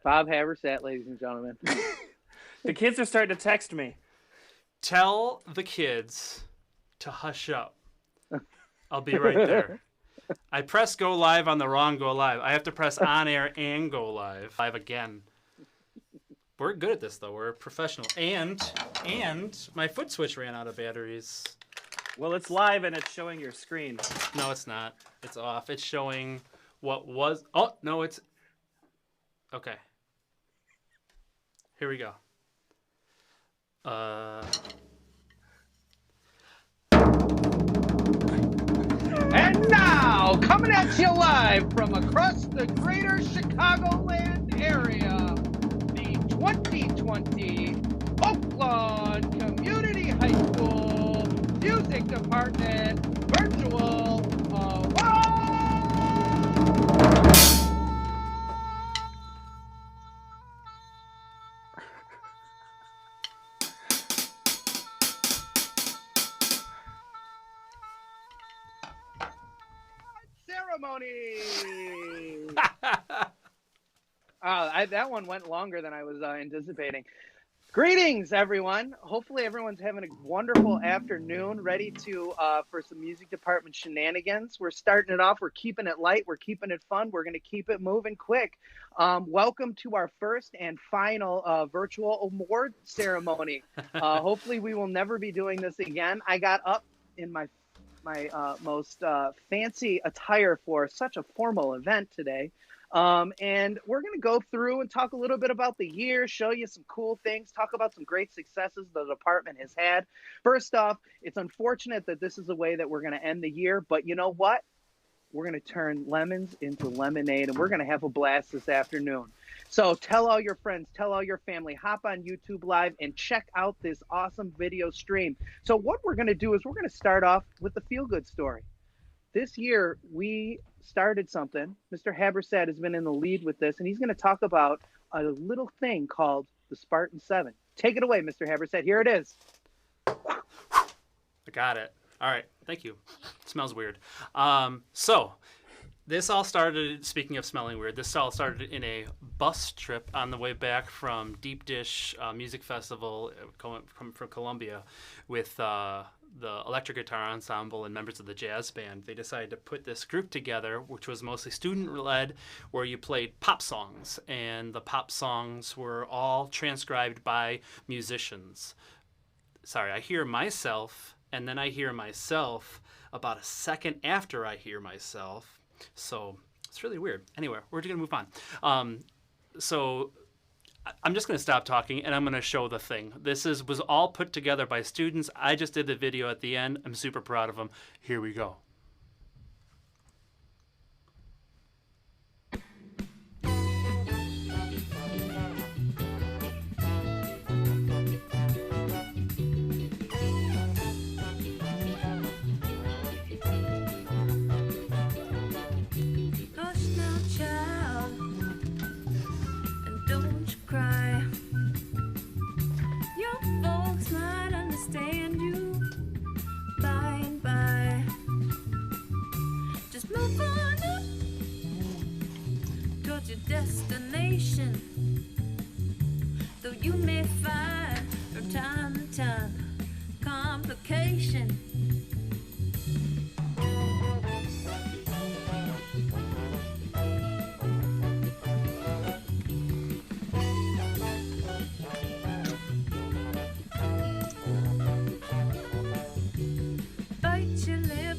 Bob Habersat, ladies and gentlemen. The kids are starting to text me. Tell the kids to hush up. I'll be right there. I pressed go live on the wrong go live. I have to press on air and go live again. We're good at this though. We're professional. And my foot switch ran out of batteries. Well, it's live and it's showing your screen. No, it's not. It's off. It's showing what was. Oh no, it's. Okay. Here we go. And now, coming at you live from across the greater Chicagoland area, the 2020 Oakland Community High School Music Department Virtual Award! Ceremony. That one went longer than I was anticipating. Greetings, everyone. Hopefully, everyone's having a wonderful afternoon, ready to for some music department shenanigans. We're starting it off. We're keeping it light. We're keeping it fun. We're going to keep it moving quick. Welcome to our first and final virtual award ceremony. Hopefully, we will never be doing this again. I got up in my most fancy attire for such a formal event today. And we're going to go through and talk a little bit about the year, show you some cool things, talk about some great successes the department has had. First off, it's unfortunate that this is the way that we're going to end the year, but you know what? We're going to turn lemons into lemonade, and we're going to have a blast this afternoon. So tell all your friends, tell all your family, hop on YouTube Live and check out this awesome video stream. So what we're going to do is we're going to start off with the feel-good story. This year, we started something. Mr. Habersat has been in the lead with this, and he's going to talk about a little thing called the Spartan 7. Take it away, Mr. Habersat. Here it is. I got it. All right. Thank you. It smells weird. So this all started, speaking of smelling weird, this all started in a bus trip on the way back from Deep Dish Music Festival from Columbia with the electric guitar ensemble and members of the jazz band. They decided to put this group together, which was mostly student-led, where you played pop songs, and the pop songs were all transcribed by musicians. Sorry, I hear myself, and then I hear myself about a second after I hear myself. So it's really weird. Anyway, we're going to move on. So I'm just going to stop talking, and I'm going to show the thing. This was all put together by students. I just did the video at the end. I'm super proud of them. Here we go. Destination, though you may find from time to time complication. Bite your lip,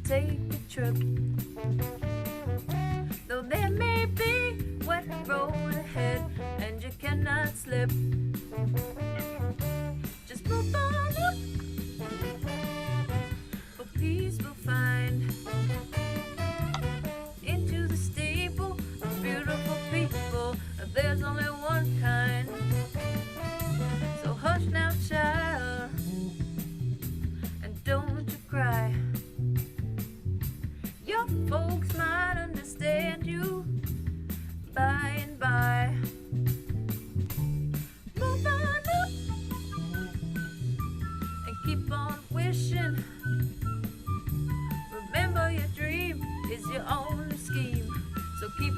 take a trip. Though there may be wet road ahead and you cannot slip, just move on up for peace we'll find. Into the stable of beautiful people, there's only one kind. So hush now, child, and don't you cry. Your folks might understand you by and by. Move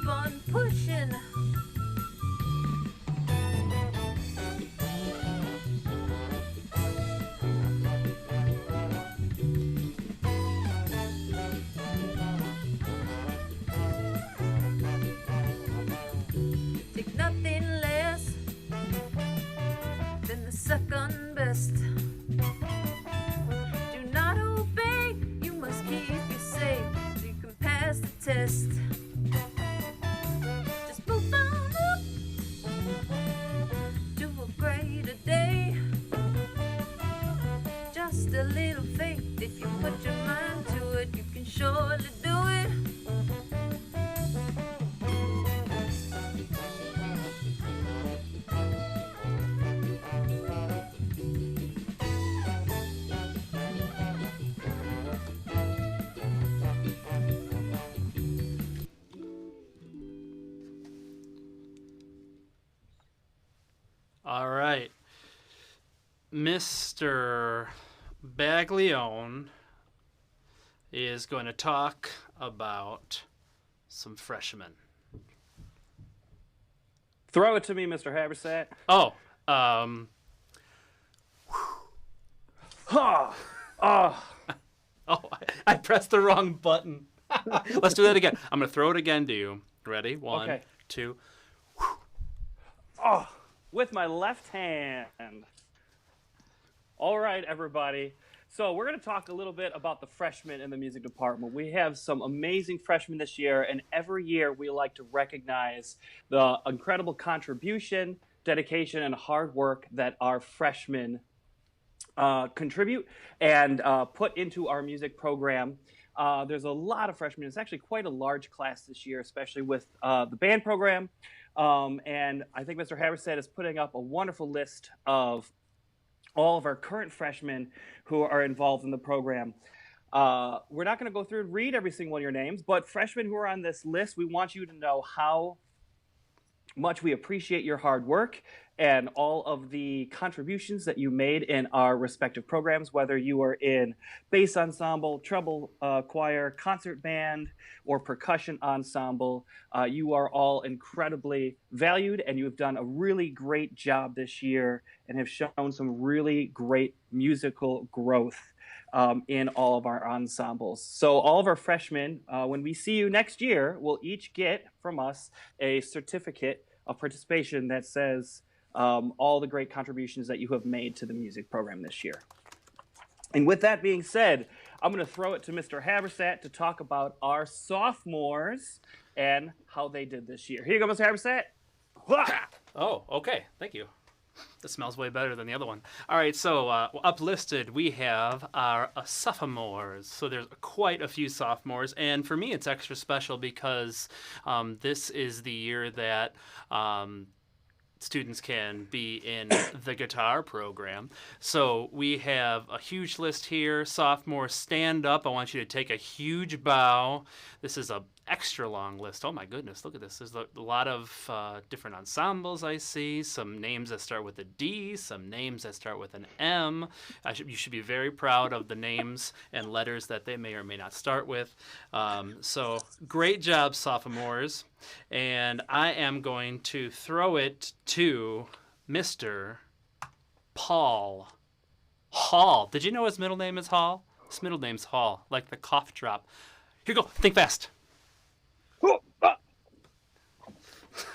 keep on pushing. Take nothing less than the second best. Do not obey, you must keep you safe so you can pass the test. Just move on up to a greater day. Just a little faith, if you put your mind to it, you can surely do it. All right. Mr. Baglione is going to talk about some freshmen. Throw it to me, Mr. Habersat. Oh, Oh, oh. oh, I pressed the wrong button. Let's do that again. I'm going to throw it again to you. Ready? One, Okay. two. Oh, with my left hand. All right, everybody. So we're going to talk a little bit about the freshmen in the music department. We have some amazing freshmen this year, and every year we like to recognize the incredible contribution, dedication, and hard work that our freshmen contribute and put into our music program. There's a lot of freshmen. It's actually quite a large class this year, especially with the band program. And I think Mr. Habersat is putting up a wonderful list of all of our current freshmen who are involved in the program. We're not going to go through and read every single one of your names, but freshmen who are on this list, we want you to know how much we appreciate your hard work and all of the contributions that you made in our respective programs, whether you are in bass ensemble, treble choir, concert band, or percussion ensemble. You are all incredibly valued, and you have done a really great job this year and have shown some really great musical growth in all of our ensembles. So all of our freshmen, when we see you next year, will each get from us a certificate of participation that says all the great contributions that you have made to the music program this year. And with that being said, I'm going to throw it to Mr. Habersat to talk about our sophomores and how they did this year. Here you go, Mr. Habersat. Oh, okay. Thank you. This smells way better than the other one. All right, so uplisted, we have our sophomores. So there's quite a few sophomores, and for me, it's extra special because this is the year that students can be in the guitar program. So we have a huge list here. Sophomores, stand up. I want you to take a huge bow. This is a extra long list. Oh my goodness, look at this. There's a lot of different ensembles I see. Some names that start with a D, some names that start with an M. You should be very proud of the names and letters that they may or may not start with. So great job, sophomores. And I am going to throw it to Mr. Paul Hall. Did you know his middle name is Hall? His middle name's Hall, like the cough drop. Here you go. Think fast.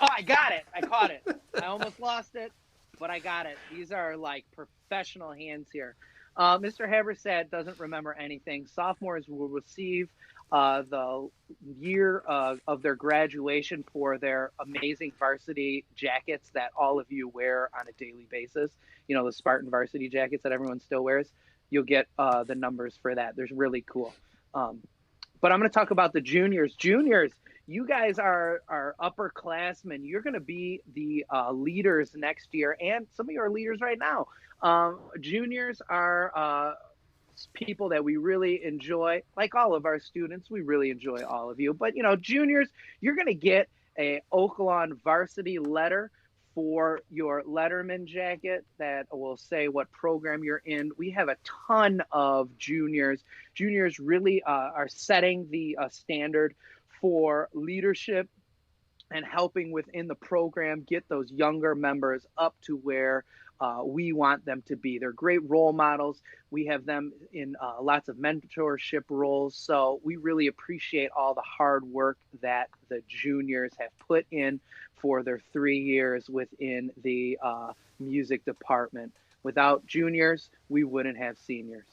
Oh, I got it. I caught it. I almost lost it, but I got it. These are like professional hands here. Mr. Habersat doesn't remember anything. Sophomores will receive the year of their graduation for their amazing varsity jackets that all of you wear on a daily basis. You know, the Spartan varsity jackets that everyone still wears. You'll get the numbers for that. They're really cool. But I'm going to talk about the juniors. Juniors, you guys are upperclassmen. You're going to be the leaders next year, and some of you are leaders right now. Juniors are people that we really enjoy. Like all of our students, we really enjoy all of you. But, you know, juniors, you're going to get a Oaklawn varsity letter for your letterman jacket that will say what program you're in. We have a ton of juniors. Juniors really are setting the standard for leadership and helping within the program get those younger members up to where we want them to be. They're great role models. We have them in lots of mentorship roles. So we really appreciate all the hard work that the juniors have put in for their 3 years within the music department. Without juniors, we wouldn't have seniors.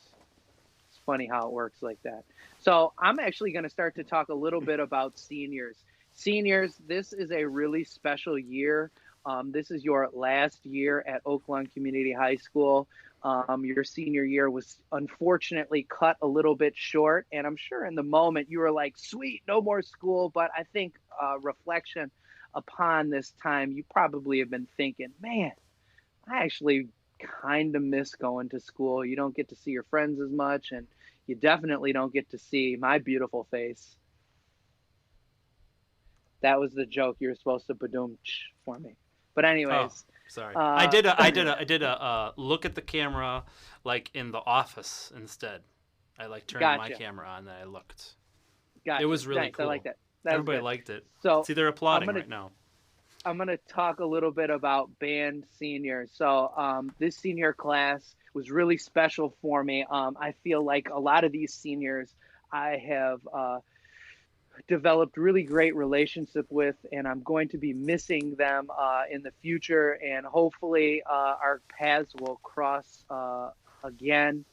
It's funny how it works like that. So I'm actually going to start to talk a little bit about seniors. Seniors, this is a really special year. This is your last year at Oak Lawn Community High School. Your senior year was unfortunately cut a little bit short. And I'm sure in the moment you were like, sweet, no more school. But I think reflection upon this time, you probably have been thinking, man, I actually kind of miss going to school. You don't get to see your friends as much, and you definitely don't get to see my beautiful face. That was the joke you were supposed to badoom for me. But anyways, sorry. I did a look at the camera like in the office instead. I like turned my camera on and I looked. Gotcha. It was really Thanks. cool. I like that. Everybody liked it. So see, they're applauding right now. I'm going to talk a little bit about band seniors. So this senior class was really special for me. I feel like a lot of these seniors I have developed really great relationship with, and I'm going to be missing them in the future, and hopefully our paths will cross again.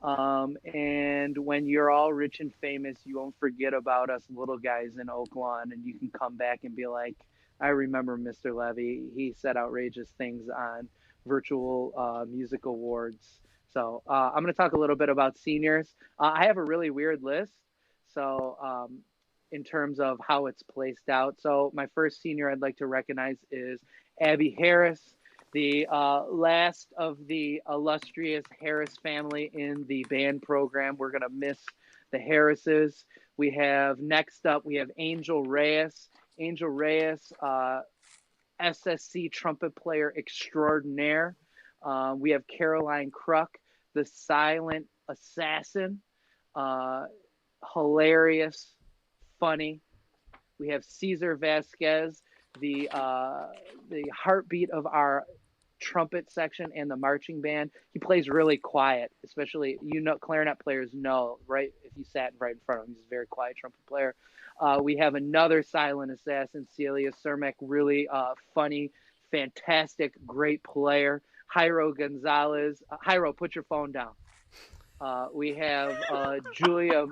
And when you're all rich and famous, you won't forget about us little guys in Oak Lawn, and you can come back and be like, I remember Mr. Levy. He said outrageous things on virtual music awards. So I'm going to talk a little bit about seniors. I have a really weird list. So in terms of how it's placed out. So my first senior I'd like to recognize is Abby Harris, the last of the illustrious Harris family in the band program. We're going to miss the Harrises. Next up, we have Angel Reyes. Angel Reyes, SSC trumpet player extraordinaire. We have Caroline Kruk, the silent assassin. Hilarious, funny. We have Cesar Vasquez, the heartbeat of our trumpet section and the marching band. He plays really quiet, especially, clarinet players know, right? If you sat right in front of him, he's a very quiet trumpet player. We have another silent assassin, Celia Cermak, really funny, fantastic, great player. Jairo Gonzalez. Jairo, put your phone down. We have Julia.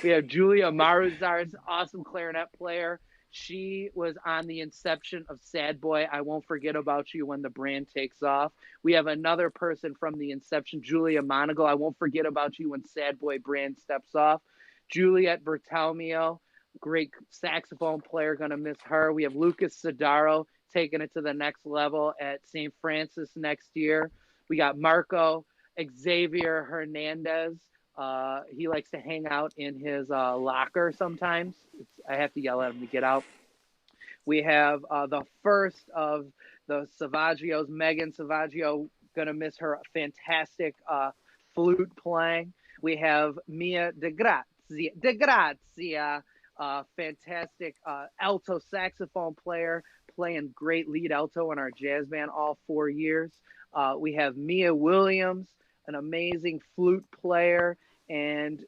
We have Julia Maruzar's awesome clarinet player. She was on the inception of Sad Boy, I Won't Forget About You When the Brand Takes Off. We have another person from the inception, Julia Monagle, I Won't Forget About You When Sad Boy Brand Steps Off. Juliet Bertalmio, great saxophone player, going to miss her. We have Lucas Sidaro taking it to the next level at St. Francis next year. We got Marco Xavier Hernandez. He likes to hang out in his locker sometimes. I have to yell at him to get out. We have the first of the Savagios, Megan Savaggio, going to miss her fantastic flute playing. We have Mia DeGrazia, fantastic alto saxophone player, playing great lead alto in our jazz band all 4 years. We have Mia Williams, an amazing flute player and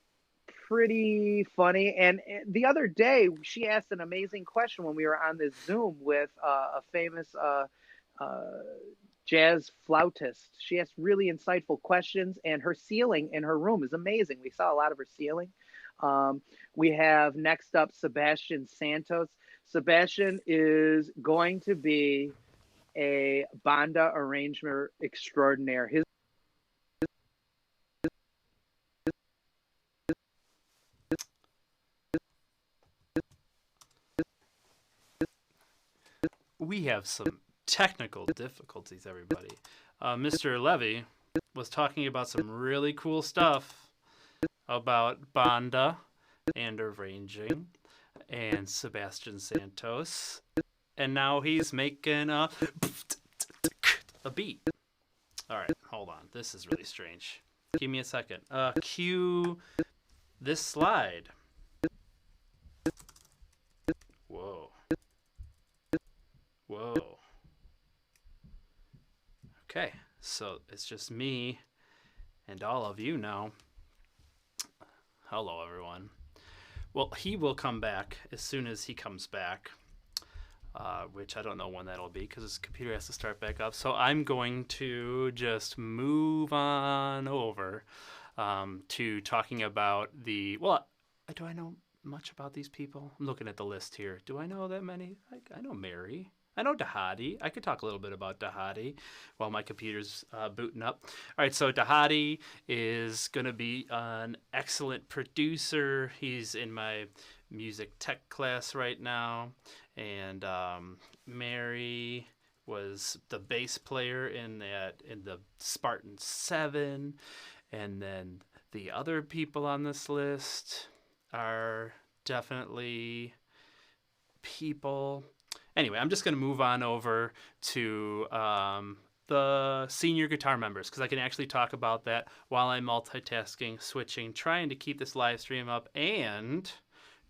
pretty funny. And the other day, she asked an amazing question when we were on this Zoom with a famous jazz flautist. She asked really insightful questions, and her ceiling in her room is amazing. We saw a lot of her ceiling. We have next up Sebastian Santos. Sebastian is going to be a banda arranger extraordinaire. We have some technical difficulties, everybody. Mr. Levy was talking about some really cool stuff about banda and arranging and Sebastian Santos, and now he's making a beat. All right, hold on. This is really strange. Give me a second. Cue this slide. Whoa. Whoa. Okay, so it's just me and all of you now. Hello, everyone. Well, he will come back as soon as he comes back, which I don't know when that'll be because his computer has to start back up. So I'm going to just move on over to talking about the. Well, do I know much about these people? I'm looking at the list here. Do I know that many? I know Mary. I know Dahadi. I could talk a little bit about Dahadi while my computer's booting up. All right, so Dahadi is going to be an excellent producer. He's in my music tech class right now. And Mary was the bass player in the Spartan 7. And then the other people on this list are definitely people. Anyway, I'm just going to move on over to the senior guitar members because I can actually talk about that while I'm multitasking, switching, trying to keep this live stream up, and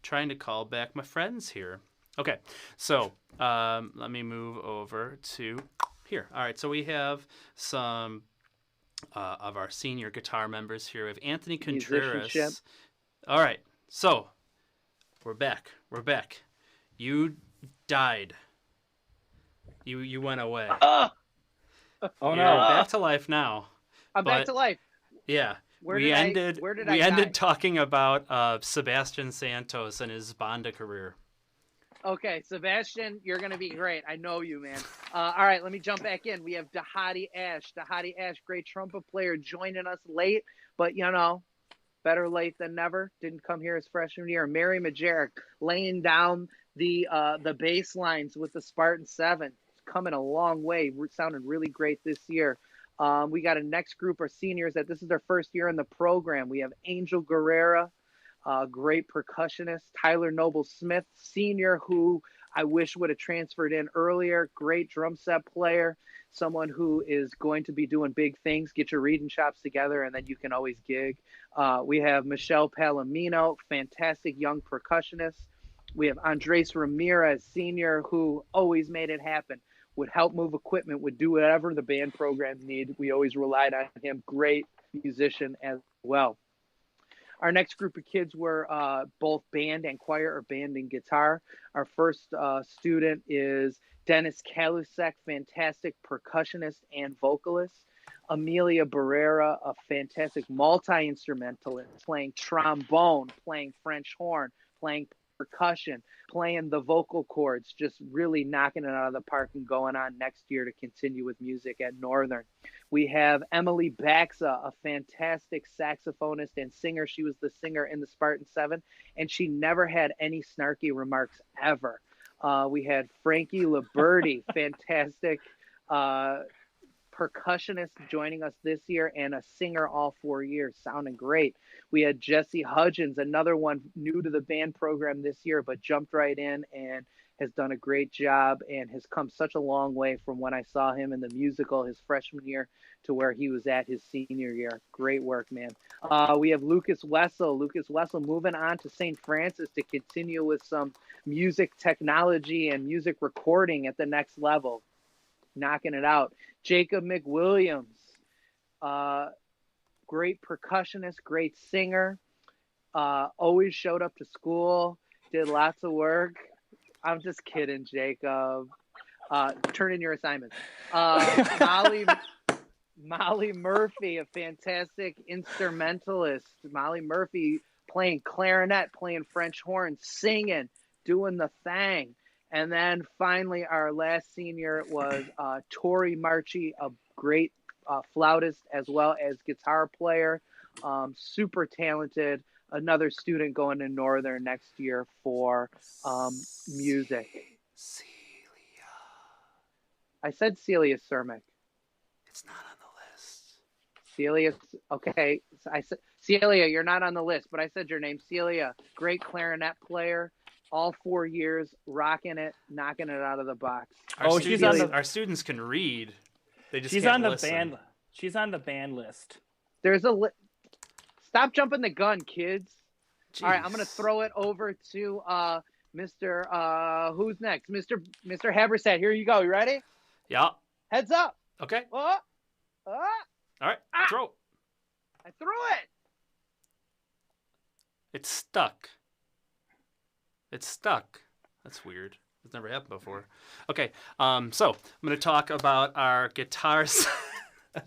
trying to call back my friends here. Okay, so let me move over to here. All right, so we have some of our senior guitar members here. We have Anthony Contreras. All right, so we're back. You died. You went away. Oh You're no! back to life now. I'm back to life. Yeah. Where we did ended I die? talking about Sebastian Santos and his Banda career. Okay, Sebastian, you're going to be great. I know you, man. All right, let me jump back in. We have Dahadi Ash. Dahadi Ash, great trumpet player, joining us late, but, better late than never. Didn't come here his freshman year. Mary Majerick laying down the bass lines with the Spartan 7. Coming a long way. Sounded really great this year. We got a next group of seniors that this is their first year in the program. We have Angel Guerrera, great percussionist. Tyler Noble-Smith, senior, who I wish would have transferred in earlier. Great drum set player. Someone who is going to be doing big things. Get your reading chops together, and then you can always gig. We have Michelle Palomino, fantastic young percussionist. We have Andres Ramirez, senior, who always made it happen. Would help move equipment, would do whatever the band programs need. We always relied on him. Great musician as well. Our next group of kids were both band and choir, or band and guitar. Our first student is Dennis Kalusek, fantastic percussionist and vocalist. Amelia Barrera, a fantastic multi-instrumentalist, playing trombone, playing French horn, playing percussion, playing the vocal cords, just really knocking it out of the park and going on next year to continue with music at Northern. We have Emily Baxa, a fantastic saxophonist and singer. She was the singer in the Spartan 7, and she never had any snarky remarks ever. We had Frankie Liberti, fantastic percussionist, joining us this year, and a singer all 4 years, sounding great. We had Jesse Hudgens, another one new to the band program this year, but jumped right in and has done a great job and has come such a long way from when I saw him in the musical his freshman year to where he was at his senior year. Great work, man. We have Lucas Wessel. Lucas Wessel moving on to St. Francis to continue with some music technology and music recording at the next level. Knocking it out. Jacob McWilliams, great percussionist, great singer, always showed up to school, did lots of work. I'm just kidding, Jacob. Turn in your assignments. Molly Murphy, a fantastic instrumentalist. Molly Murphy playing clarinet, playing French horn, singing, doing the thing. And then finally, our last senior was Tori Marchi, a great flautist as well as guitar player, super talented. Another student going to Northern next year for music. Celia. I said Celia Cermak. It's not on the list. Celia, okay. I said Celia, you're not on the list, but I said your name. Celia, great clarinet player. All 4 years, rocking it, knocking it out of the box. Our students can read. They just can't listen. She's on the band list. There's a Stop jumping the gun, kids. Jeez. All right, I'm going to throw it over to Mr. Who's next? Mr. Habersack. Here you go. You ready? Yeah. Heads up. Okay. Oh, oh, All right. Throw. I threw it. It's stuck. It's stuck. That's weird. It's never happened before. Okay. So I'm going to talk about our guitars.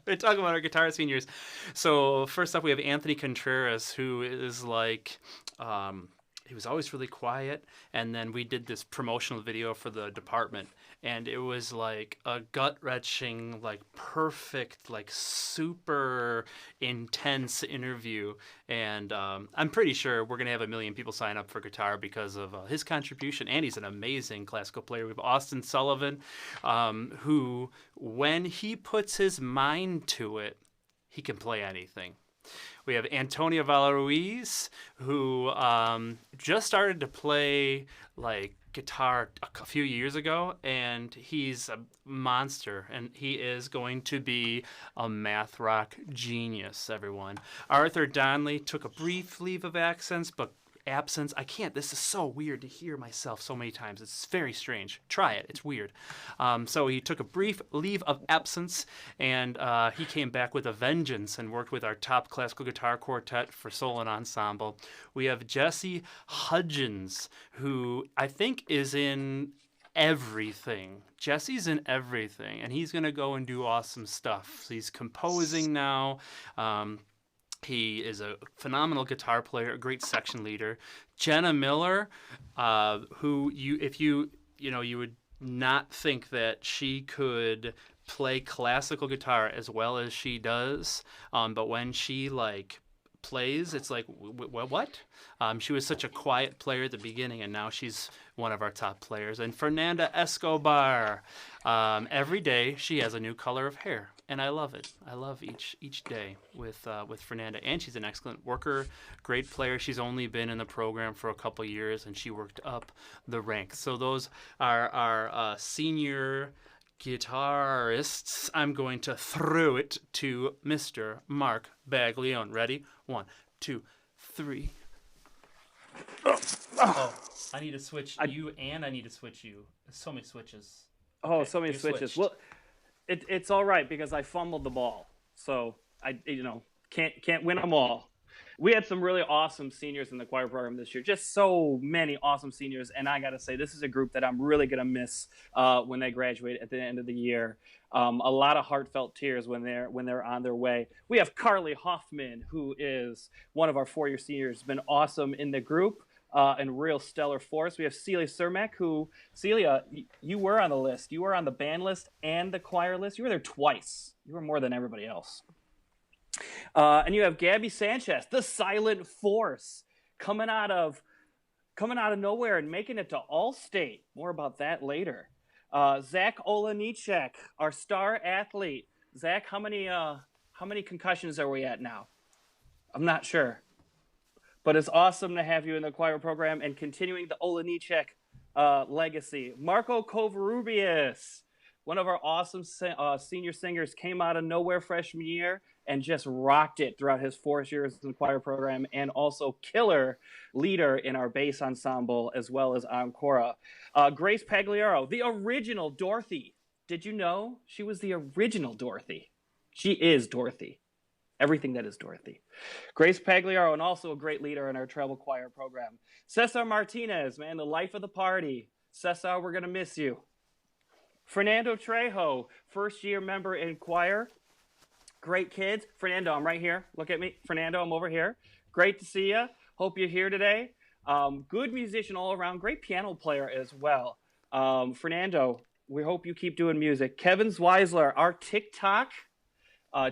We're talking about our guitar seniors. So first up, we have Anthony Contreras, who is like, he was always really quiet. And then we did this promotional video for the department, and it was like a gut-wrenching, like perfect, like super intense interview. And I'm pretty sure we're gonna have 1 million people sign up for guitar because of his contribution. And he's an amazing classical player. We have Austin Sullivan, who, when he puts his mind to it, he can play anything. We have Antonio Valaruiz, who just started to play like guitar a few years ago, and he's a monster, and he is going to be a math rock genius, everyone. Arthur Donnelly took a brief leave of absence, I can't. This is so weird to hear myself so many times. It's very strange. Try it. It's weird. So he took a brief leave of absence, and he came back with a vengeance and worked with our top classical guitar quartet for solo and ensemble. We have Jesse Hudgens, who I think is in everything. Jesse's in everything, and he's going to go and do awesome stuff. He's composing now. He is a phenomenal guitar player, a great section leader. Jenna Miller, who you would not think that she could play classical guitar as well as she does, but when she like plays, it's like what? She was such a quiet player at the beginning, and now she's one of our top players. And Fernanda Escobar, every day she has a new color of hair, and I love it. I love each day with Fernanda, and she's an excellent worker, great player. She's only been in the program for a couple years, and she worked up the ranks. So those are our senior guitarists. I'm going to throw it to Mr. Mark Baglione. Ready? 1, 2, 3. Oh, I need to switch you, and I need to switch you. So many switches. Oh, Okay, so many you're switches. switched. Well, it's all right because I fumbled the ball, so I can't win them all. We had some really awesome seniors in the choir program this year. Just so many awesome seniors, and I got to say, this is a group that I'm really gonna miss when they graduate at the end of the year. A lot of heartfelt tears when they're on their way. We have Carly Hoffman, who is one of our 4-year seniors, been awesome in the group. And real stellar force. We have Celia Cermak, who, Celia, you were on the list. You were on the band list and the choir list. You were there twice. You were more than everybody else. And you have Gabby Sanchez, the silent force, coming out of nowhere and making it to All-State. More about that later. Zach Olanichek, our star athlete. Zach, how many concussions are we at now? I'm not sure. But it's awesome to have you in the choir program and continuing the Olanichek legacy. Marco Covarrubias, one of our awesome senior singers, came out of nowhere freshman year and just rocked it throughout his 4 years in the choir program, and also killer leader in our bass ensemble as well as Ancora. Grace Pagliaro, the original Dorothy. Did you know she was the original Dorothy? She is Dorothy. Everything that is Dorothy. Grace Pagliaro, and also a great leader in our treble choir program. Cesar Martinez, man, the life of the party. Cesar, we're going to miss you. Fernando Trejo, first-year member in choir. Great kids. Fernando, I'm right here. Look at me. Fernando, I'm over here. Great to see you. Hope you're here today. Good musician all around. Great piano player as well. Fernando, we hope you keep doing music. Kevin Zweisler, our TikTok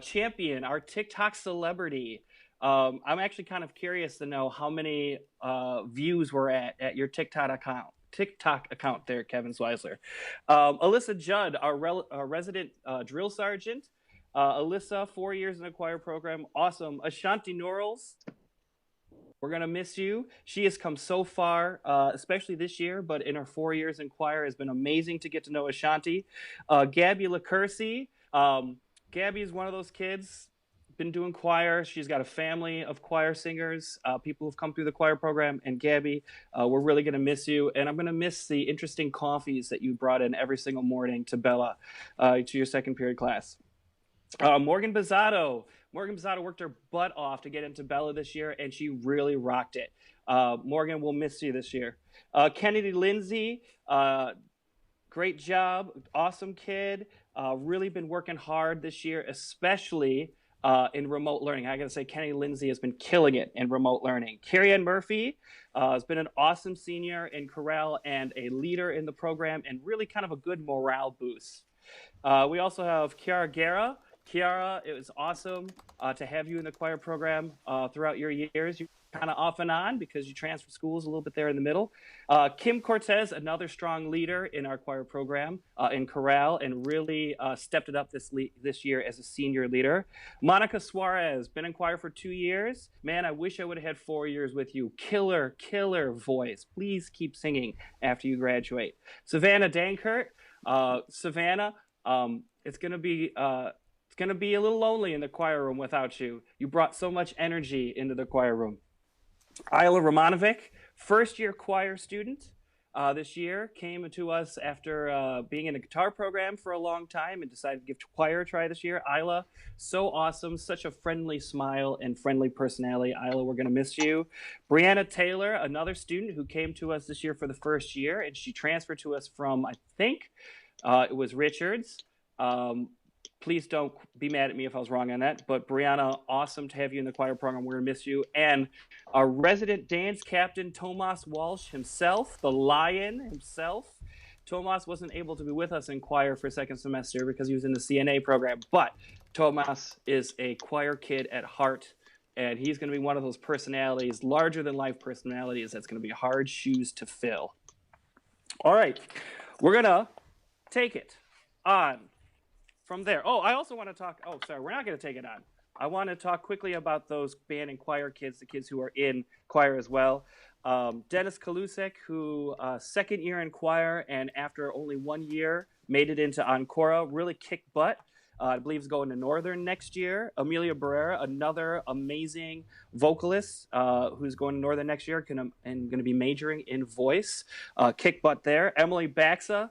champion, our TikTok celebrity. I'm actually kind of curious to know how many views we're at your TikTok account there, Kevin Zweisler. Alyssa Judd, our resident drill sergeant. Alyssa, 4 years in the choir program. Awesome. Ashanti Norrells, we're going to miss you. She has come so far, especially this year, but in her 4 years in choir, has been amazing to get to know Ashanti. Gabby LaCursi. Gabby is one of those kids, been doing choir. She's got a family of choir singers, people who've come through the choir program. And Gabby, we're really going to miss you. And I'm going to miss the interesting coffees that you brought in every single morning to Bella, to your second period class. Morgan Bizzato. Morgan Bizzato worked her butt off to get into Bella this year, and she really rocked it. Morgan, we'll miss you this year. Kennedy Lindsay, great job. Awesome kid. Really been working hard this year, especially in remote learning. I got to say, Kennedy Lindsay has been killing it in remote learning. Carrie Ann Murphy has been an awesome senior in chorale and a leader in the program, and really kind of a good morale boost. We also have Kiara Guerra. Kiara, it was awesome to have you in the choir program throughout your years. You're kind of off and on because you transferred schools a little bit there in the middle. Kim Cortez, another strong leader in our choir program in chorale, and really stepped it up this year as a senior leader. Monica Suarez, been in choir for 2 years. Man, I wish I would have had 4 years with you. Killer voice. Please keep singing after you graduate. Savannah Dankert. Savannah, it's gonna be a little lonely in the choir room without you. You brought so much energy into the choir room. Isla Romanovic, first-year choir student this year, came to us after being in a guitar program for a long time and decided to give choir a try this year. Isla, so awesome, such a friendly smile and friendly personality. Isla, we're going to miss you. Brianna Taylor, another student who came to us this year for the first year, and she transferred to us from, I think, it was Richards. Please don't be mad at me if I was wrong on that. But Brianna, awesome to have you in the choir program. We're going to miss you. And our resident dance captain, Tomas Walsh himself, the Lion himself. Tomas wasn't able to be with us in choir for second semester because he was in the CNA program. But Tomas is a choir kid at heart. And he's going to be one of those personalities, larger than life personalities, that's going to be hard shoes to fill. All right. We're going to take it on from there. Oh, I also want to talk. Oh, sorry, we're not going to take it on. I want to talk quickly about those band and choir kids, the kids who are in choir as well. Dennis Kalusek, who second year in choir and after only 1 year made it into Ancora, really kicked butt. I believe is going to Northern next year. Amelia Barrera, another amazing vocalist who's going to Northern next year and going to be majoring in voice. Kick butt there. Emily Baxa.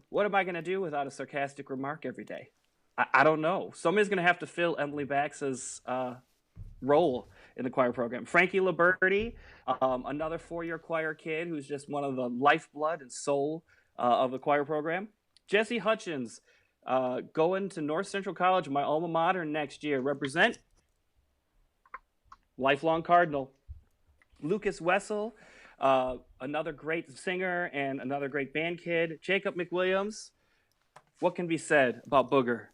What am I going to do without a sarcastic remark every day? I don't know. Somebody's going to have to fill Emily Baxa's role in the choir program. Frankie Liberty, another 4-year choir kid who's just one of the lifeblood and soul of the choir program. Jesse Hutchins, going to North Central College, my alma mater, next year. Represent. Lifelong Cardinal. Lucas Wessel, another great singer and another great band kid. Jacob McWilliams, what can be said about Booger?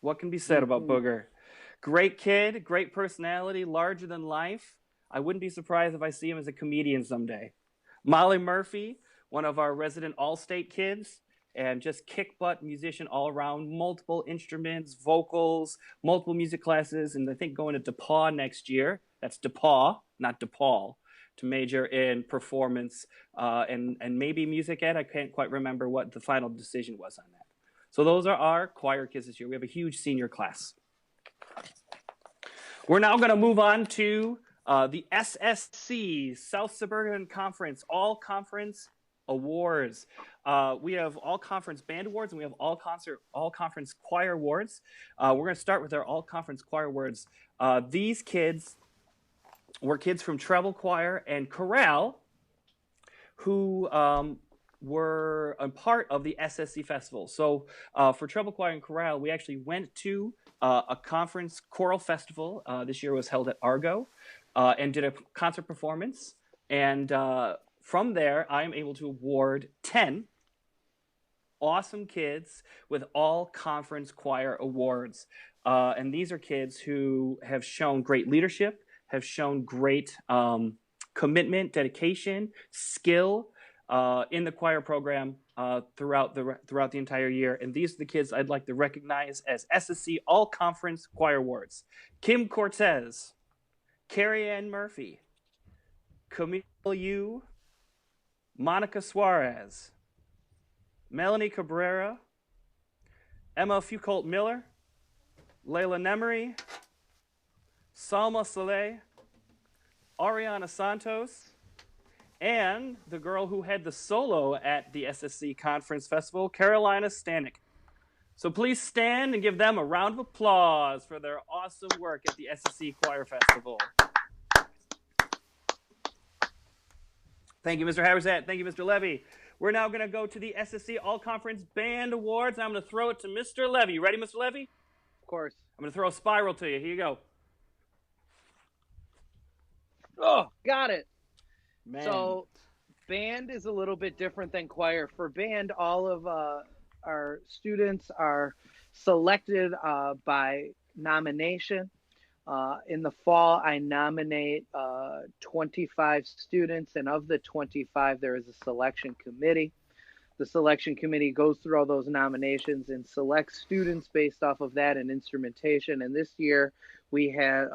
What can be said about Booger? Great kid, great personality, larger than life. I wouldn't be surprised if I see him as a comedian someday. Molly Murphy, one of our resident All-State kids, and just kick butt musician all around, multiple instruments, vocals, multiple music classes, and I think going to DePaul next year. That's DePaul, not DePaul, to major in performance and maybe music ed. I can't quite remember what the final decision was on that. So those are our choir kids this year. We have a huge senior class. We're now going to move on to the SSC, South Suburban Conference, All Conference Awards. We have All Conference Band Awards and we have All Conference Choir Awards. We're going to start with our All Conference Choir Awards. These kids were kids from treble choir and chorale who were a part of the SSC Festival. So for treble choir and chorale, we actually went to a conference choral festival. This year was held at Argo and did a concert performance. And from there, I'm able to award 10 awesome kids with all conference choir awards. And these are kids who have shown great leadership, have shown great commitment, dedication, skill in the choir program throughout the entire year. And these are the kids I'd like to recognize as SSC All Conference Choir Awards. Kim Cortez, Carrie Ann Murphy, Camille Yu, Monica Suarez, Melanie Cabrera, Emma Foucault Miller, Layla Nemery, Salma Saleh, Ariana Santos, and the girl who had the solo at the SSC Conference Festival, Carolina Stanek. So please stand and give them a round of applause for their awesome work at the SSC Choir Festival. Thank you, Mr. Habersat. Thank you, Mr. Levy. We're now going to go to the SSC All-Conference Band Awards. I'm going to throw it to Mr. Levy. You ready, Mr. Levy? Of course. I'm going to throw a spiral to you. Here you go. Oh, got it. Man. So band is a little bit different than choir. For band, all of our students are selected by nomination. In the fall, I nominate 25 students, and of the 25, there is a selection committee. The selection committee goes through all those nominations and selects students based off of that and instrumentation. And this year, we had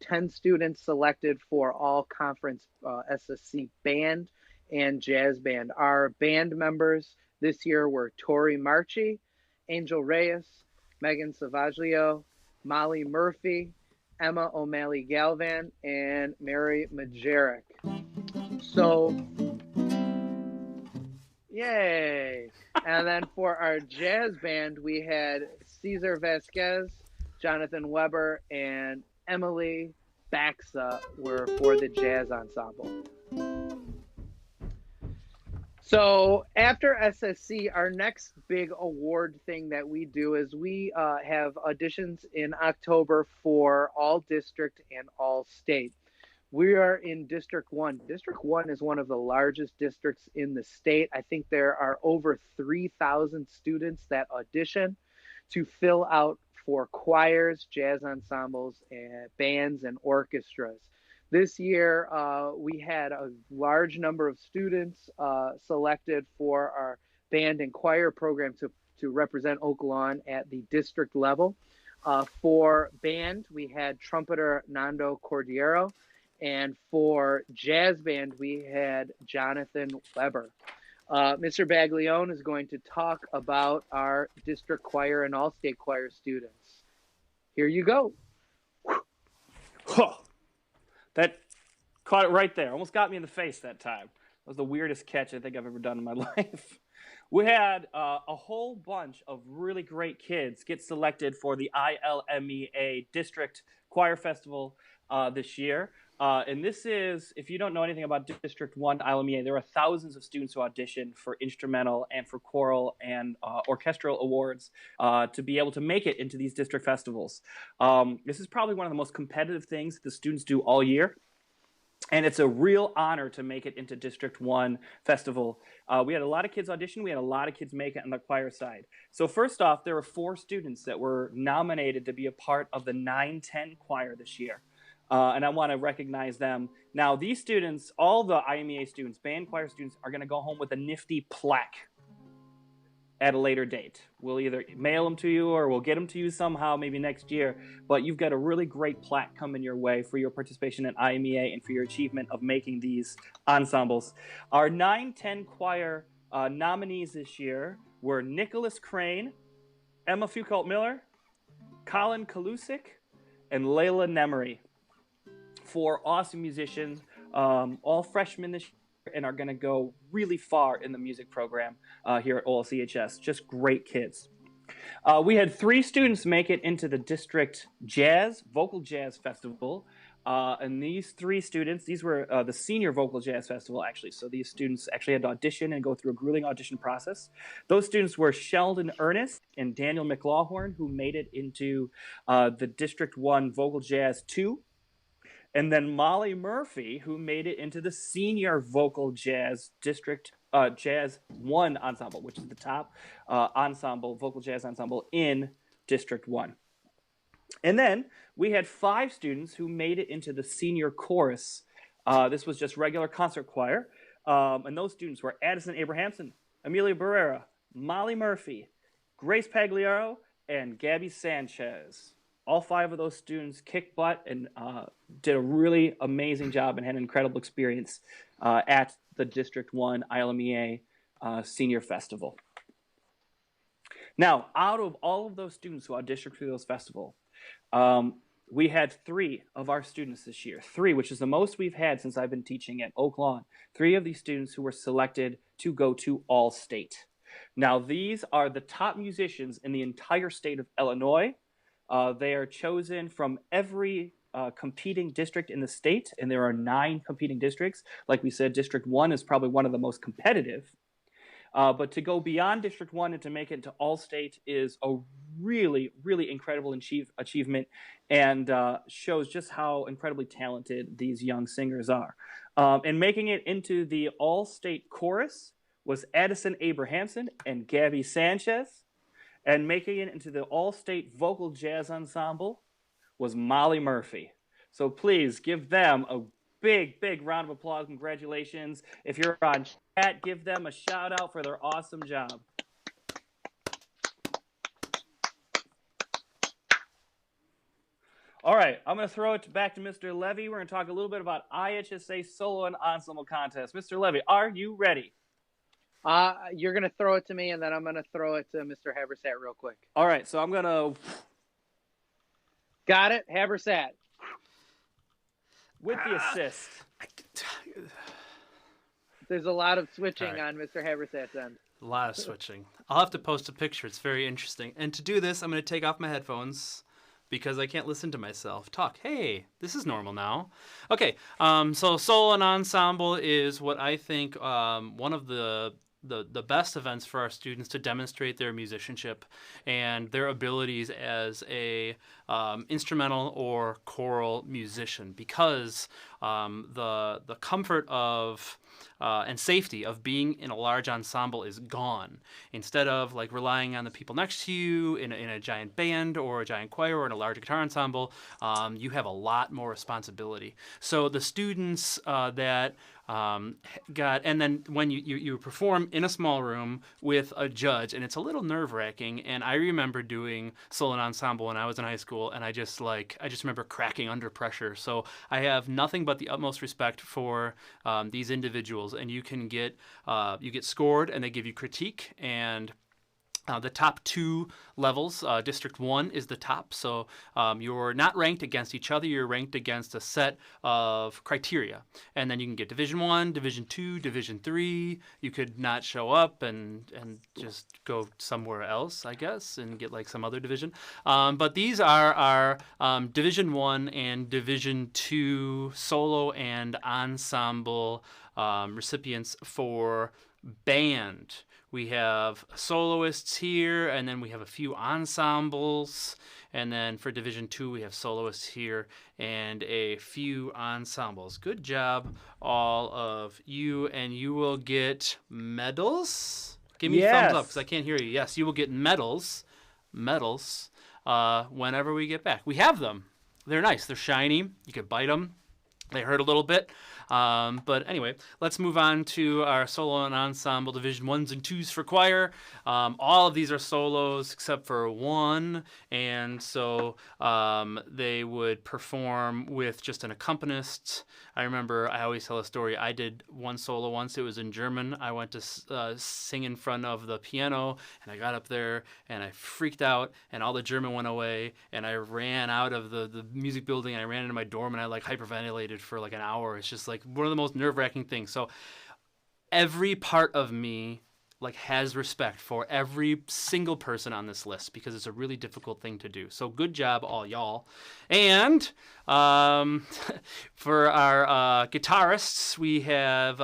10 students selected for all conference SSC band and jazz band. Our band members this year were Tori Marchi, Angel Reyes, Megan Savaglio, Molly Murphy, Emma O'Malley Galvan, and Mary Majerick. So, yay. And then for our jazz band, we had Cesar Vasquez, Jonathan Weber, and Emily Baxa were for the jazz ensemble. So after SSC, our next big award thing that we do is we have auditions in October for all district and all state. We are in District 1. District 1 is one of the largest districts in the state. I think there are over 3,000 students that audition to fill out for choirs, jazz ensembles, and bands and orchestras. This year, we had a large number of students selected for our band and choir program to represent Oak Lawn at the district level. For band, we had trumpeter Nando Cordiero, and for jazz band, we had Jonathan Weber. Mr. Baglione is going to talk about our district choir and all-state choir students. Here you go. That caught it right there. Almost got me in the face that time. That was the weirdest catch I think I've ever done in my life. We had a whole bunch of really great kids get selected for the ILMEA District Choir Festival this year. And this is, if you don't know anything about District 1 ILMEA, there are thousands of students who audition for instrumental and for choral and orchestral awards to be able to make it into these district festivals. This is probably one of the most competitive things the students do all year. And it's a real honor to make it into District 1 Festival. We had a lot of kids audition. We had a lot of kids make it on the choir side. So first off, there were 4 students that were nominated to be a part of the 910 choir this year. And I want to recognize them. Now, these students, all the IMEA students, band choir students, are going to go home with a nifty plaque at a later date. We'll either mail them to you or we'll get them to you somehow, maybe next year. But you've got a really great plaque coming your way for your participation in IMEA and for your achievement of making these ensembles. Our 910 choir nominees this year were Nicholas Crane, Emma Foucault-Miller, Colin Kalusik, and Layla Nemery. 4 awesome musicians, all freshmen this year, and are going to go really far in the music program here at OLCHS. Just great kids. We had 3 students make it into the District Vocal Jazz Festival. And these 3 students, these were the Senior Vocal Jazz Festival, actually. So these students actually had to audition and go through a grueling audition process. Those students were Sheldon Ernest and Daniel McLaughlin, who made it into the District 1 Vocal Jazz 2. And then Molly Murphy, who made it into the Senior Vocal Jazz District Jazz 1 ensemble, which is the top ensemble, vocal jazz ensemble in District 1. And then we had 5 students who made it into the Senior Chorus. This was just regular concert choir. And those students were Addison Abrahamson, Amelia Barrera, Molly Murphy, Grace Pagliaro, and Gabby Sanchez. All 5 of those students kicked butt and did a really amazing job and had an incredible experience at the District 1 ILMEA Senior Festival. Now, out of all of those students who auditioned for those festival, we had 3 of our students this year, 3, which is the most we've had since I've been teaching at Oak Lawn. 3 of these students who were selected to go to All-State. Now, these are the top musicians in the entire state of Illinois. They are chosen from every competing district in the state, and there are 9 competing districts. Like we said, District 1 is probably one of the most competitive. But to go beyond District 1 and to make it into All-State is a really, really incredible achievement, and shows just how incredibly talented these young singers are. And making it into the All-State chorus was Addison Abrahamson and Gabby Sanchez. And making it into the All-State Vocal Jazz Ensemble was Molly Murphy. So please give them a big, big round of applause. Congratulations. If you're on chat, give them a shout out for their awesome job. All right, I'm going to throw it back to Mr. Levy. We're going to talk a little bit about IHSA Solo and Ensemble Contest. Mr. Levy, are you ready? You're going to throw it to me, and then I'm going to throw it to Mr. Habersat real quick. All right, so I'm going to... Got it? Habersat. With the assist. There's a lot of switching All right. on Mr. Habersat's end. A lot of switching. I'll have to post a picture. It's very interesting. And to do this, I'm going to take off my headphones because I can't listen to myself talk. Hey, this is normal now. Okay, so solo and ensemble is what I think one of the best events for our students to demonstrate their musicianship and their abilities as a instrumental or choral musician, because the comfort of and safety of being in a large ensemble is gone. Instead of like relying on the people next to you in a giant band or a giant choir or in a large guitar ensemble, you have a lot more responsibility. So the students that and then when you perform in a small room with a judge, and it's a little nerve-wracking. And I remember doing solo and ensemble when I was in high school, and I just remember cracking under pressure. So I have nothing but the utmost respect for these individuals, and you get scored, and they give you critique, and the top 2 levels, District 1 is the top, so you're not ranked against each other, you're ranked against a set of criteria. And then you can get Division 1, Division 2, Division 3. You could not show up and just go somewhere else, I guess, and get like some other division. But these are our Division 1 and Division 2 solo and ensemble recipients for band. We have soloists here, and then we have a few ensembles. And then for Division 2, we have soloists here and a few ensembles. Good job, all of you. And you will get medals. Give me thumbs up because I can't hear you. Yes, you will get medals whenever we get back. We have them. They're nice. They're shiny. You could bite them. They hurt a little bit. But anyway, let's move on to our solo and ensemble Division 1s and 2s for choir. All of these are solos except for one, and so they would perform with just an accompanist. I remember I always tell a story. I did one solo once. It was in German. I went to sing in front of the piano, and I got up there, and I freaked out, and all the German went away, and I ran out of the music building, and I ran into my dorm, and I like hyperventilated for like an hour. It's just like one of the most nerve-wracking things. So every part of me like has respect for every single person on this list because it's a really difficult thing to do. So good job, all y'all. And for our guitarists, we have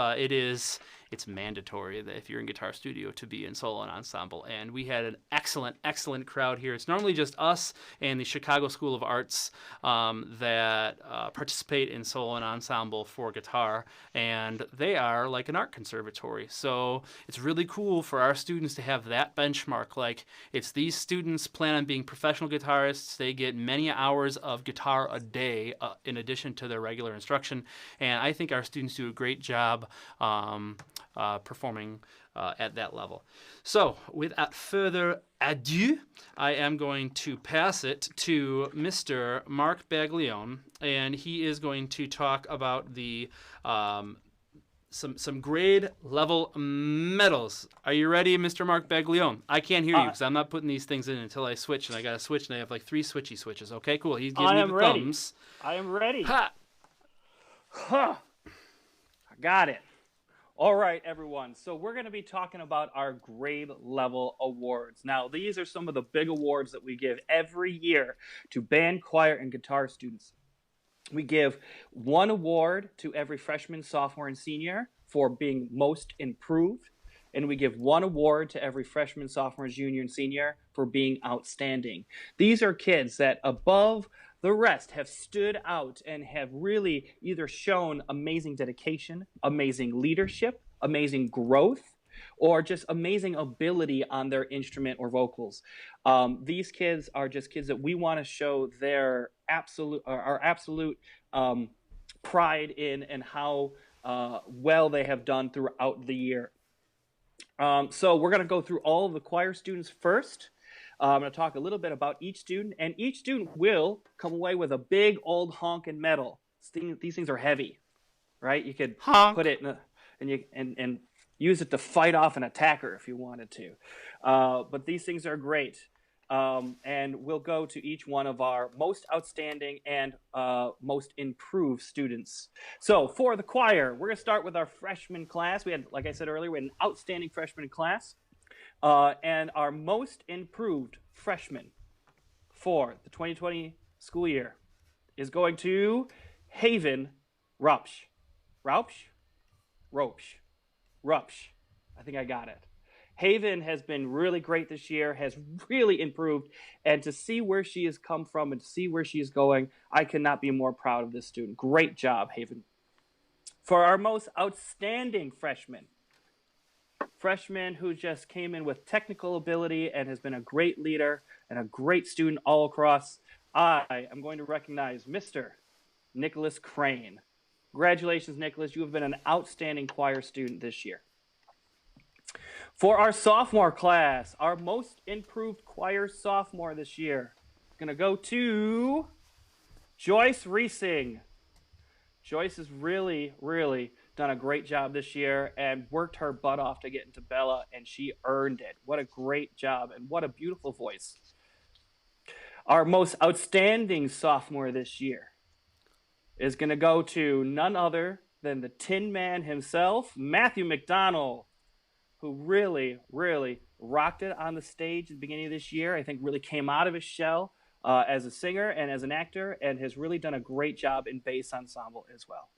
it's mandatory that if you're in Guitar Studio to be in solo and ensemble. And we had an excellent crowd here. It's normally just us and the Chicago School of Arts that participate in solo and ensemble for guitar. And they are like an art conservatory. So it's really cool for our students to have that benchmark. Like, it's these students plan on being professional guitarists. They get many hours of guitar a day in addition to their regular instruction. And I think our students do a great job performing at that level. So without further ado, I am going to pass it to Mr. Mark Baglione, and he is going to talk about the some grade level medals. Are you ready, Mr. Mark Baglione? I can't hear you because I'm not putting these things in until I switch, and I got to switch, and I have like 3 switches. Okay, cool. He's giving me the thumbs. I am ready. Ha! Huh. I got it. All right, everyone. So we're going to be talking about our grade level awards. Now, these are some of the big awards that we give every year to band, choir, and guitar students. We give 1 award to every freshman, sophomore, and senior for being most improved. And we give 1 award to every freshman, sophomore, junior, and senior for being outstanding. These are kids that above the rest have stood out and have really either shown amazing dedication, amazing leadership, amazing growth, or just amazing ability on their instrument or vocals. These kids are just kids that we want to show their absolute pride in and how well they have done throughout the year. So we're going to go through all of the choir students first. I'm going to talk a little bit about each student, and each student will come away with a big old honking medal. These things are heavy, right? You could put it and use it to fight off an attacker if you wanted to. But these things are great. And we'll go to each one of our most outstanding and most improved students. So for the choir, we're going to start with our freshman class. We had, like I said earlier, we had an outstanding freshman class. And our most improved freshman for the 2020 school year is going to Haven Rupsch. Rupsch. I think I got it. Haven has been really great this year, has really improved, and to see where she has come from and to see where she is going, I cannot be more proud of this student. Great job, Haven. For our most outstanding freshman who just came in with technical ability and has been a great leader and a great student all across, I am going to recognize Mr. Nicholas Crane. Congratulations, Nicholas. You have been an outstanding choir student this year. For our sophomore class, our most improved choir sophomore this year is going to go to Joyce Reesing. Joyce has really, really done a great job this year and worked her butt off to get into Bella, and she earned it. What a great job, and what a beautiful voice. Our most outstanding sophomore this year is going to go to none other than the Tin Man himself, Matthew McDonald, who really, really rocked it on the stage at the beginning of this year. I think really came out of his shell as a singer and as an actor, and has really done a great job in bass ensemble as well.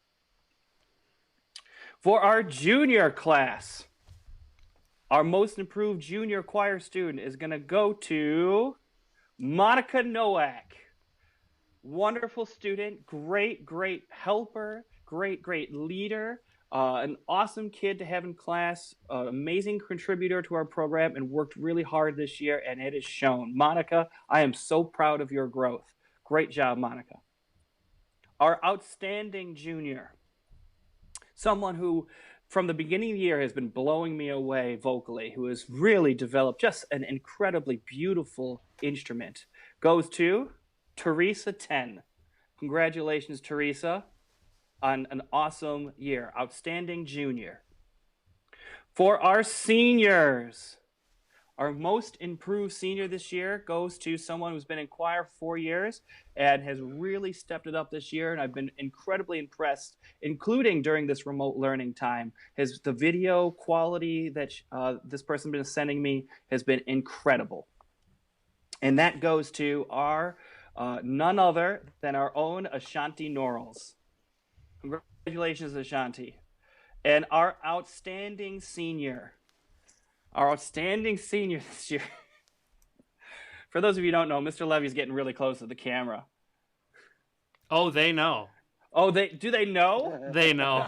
For our junior class, our most improved junior choir student is going to go to Monica Nowak. Wonderful student, great helper, great leader, an awesome kid to have in class, amazing contributor to our program, and worked really hard this year, and it is shown. Monica, I am so proud of your growth. Great job, Monica. Our outstanding junior, someone who from the beginning of the year has been blowing me away vocally, who has really developed just an incredibly beautiful instrument, goes to Teresa 10. Congratulations, Teresa, on an awesome year. Outstanding junior. For our seniors, our most improved senior this year goes to someone who's been in choir 4 years and has really stepped it up this year, and I've been incredibly impressed, including during this remote learning time. The video quality that this person has been sending me has been incredible. And that goes to our none other than our own Ashanti Norrells. Congratulations, Ashanti. And our outstanding senior this year. For those of you who don't know, Mr. Levy's getting really close to the camera. Oh, they know. Oh, do they know? They know.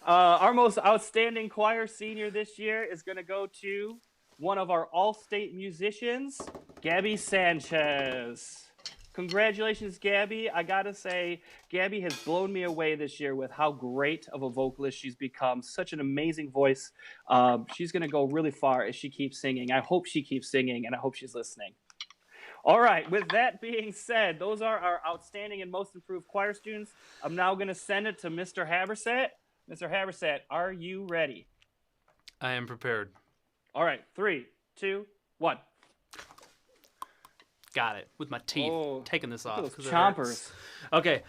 Our most outstanding choir senior this year is going to go to one of our all-state musicians, Gabby Sanchez. Congratulations, Gabby. I gotta say, Gabby has blown me away this year with how great of a vocalist she's become. Such an amazing voice. She's gonna go really far as she keeps singing. I hope she keeps singing, and I hope she's listening. All right, with that being said, those are our outstanding and most improved choir students. I'm now going to send it to Mr. Habersat. Mr. Habersat, are you ready? I am prepared. All right, 3, 2, 1. Got it. With my teeth. Oh, Taking this off. Those 'cause it hurts. chompers. Okay.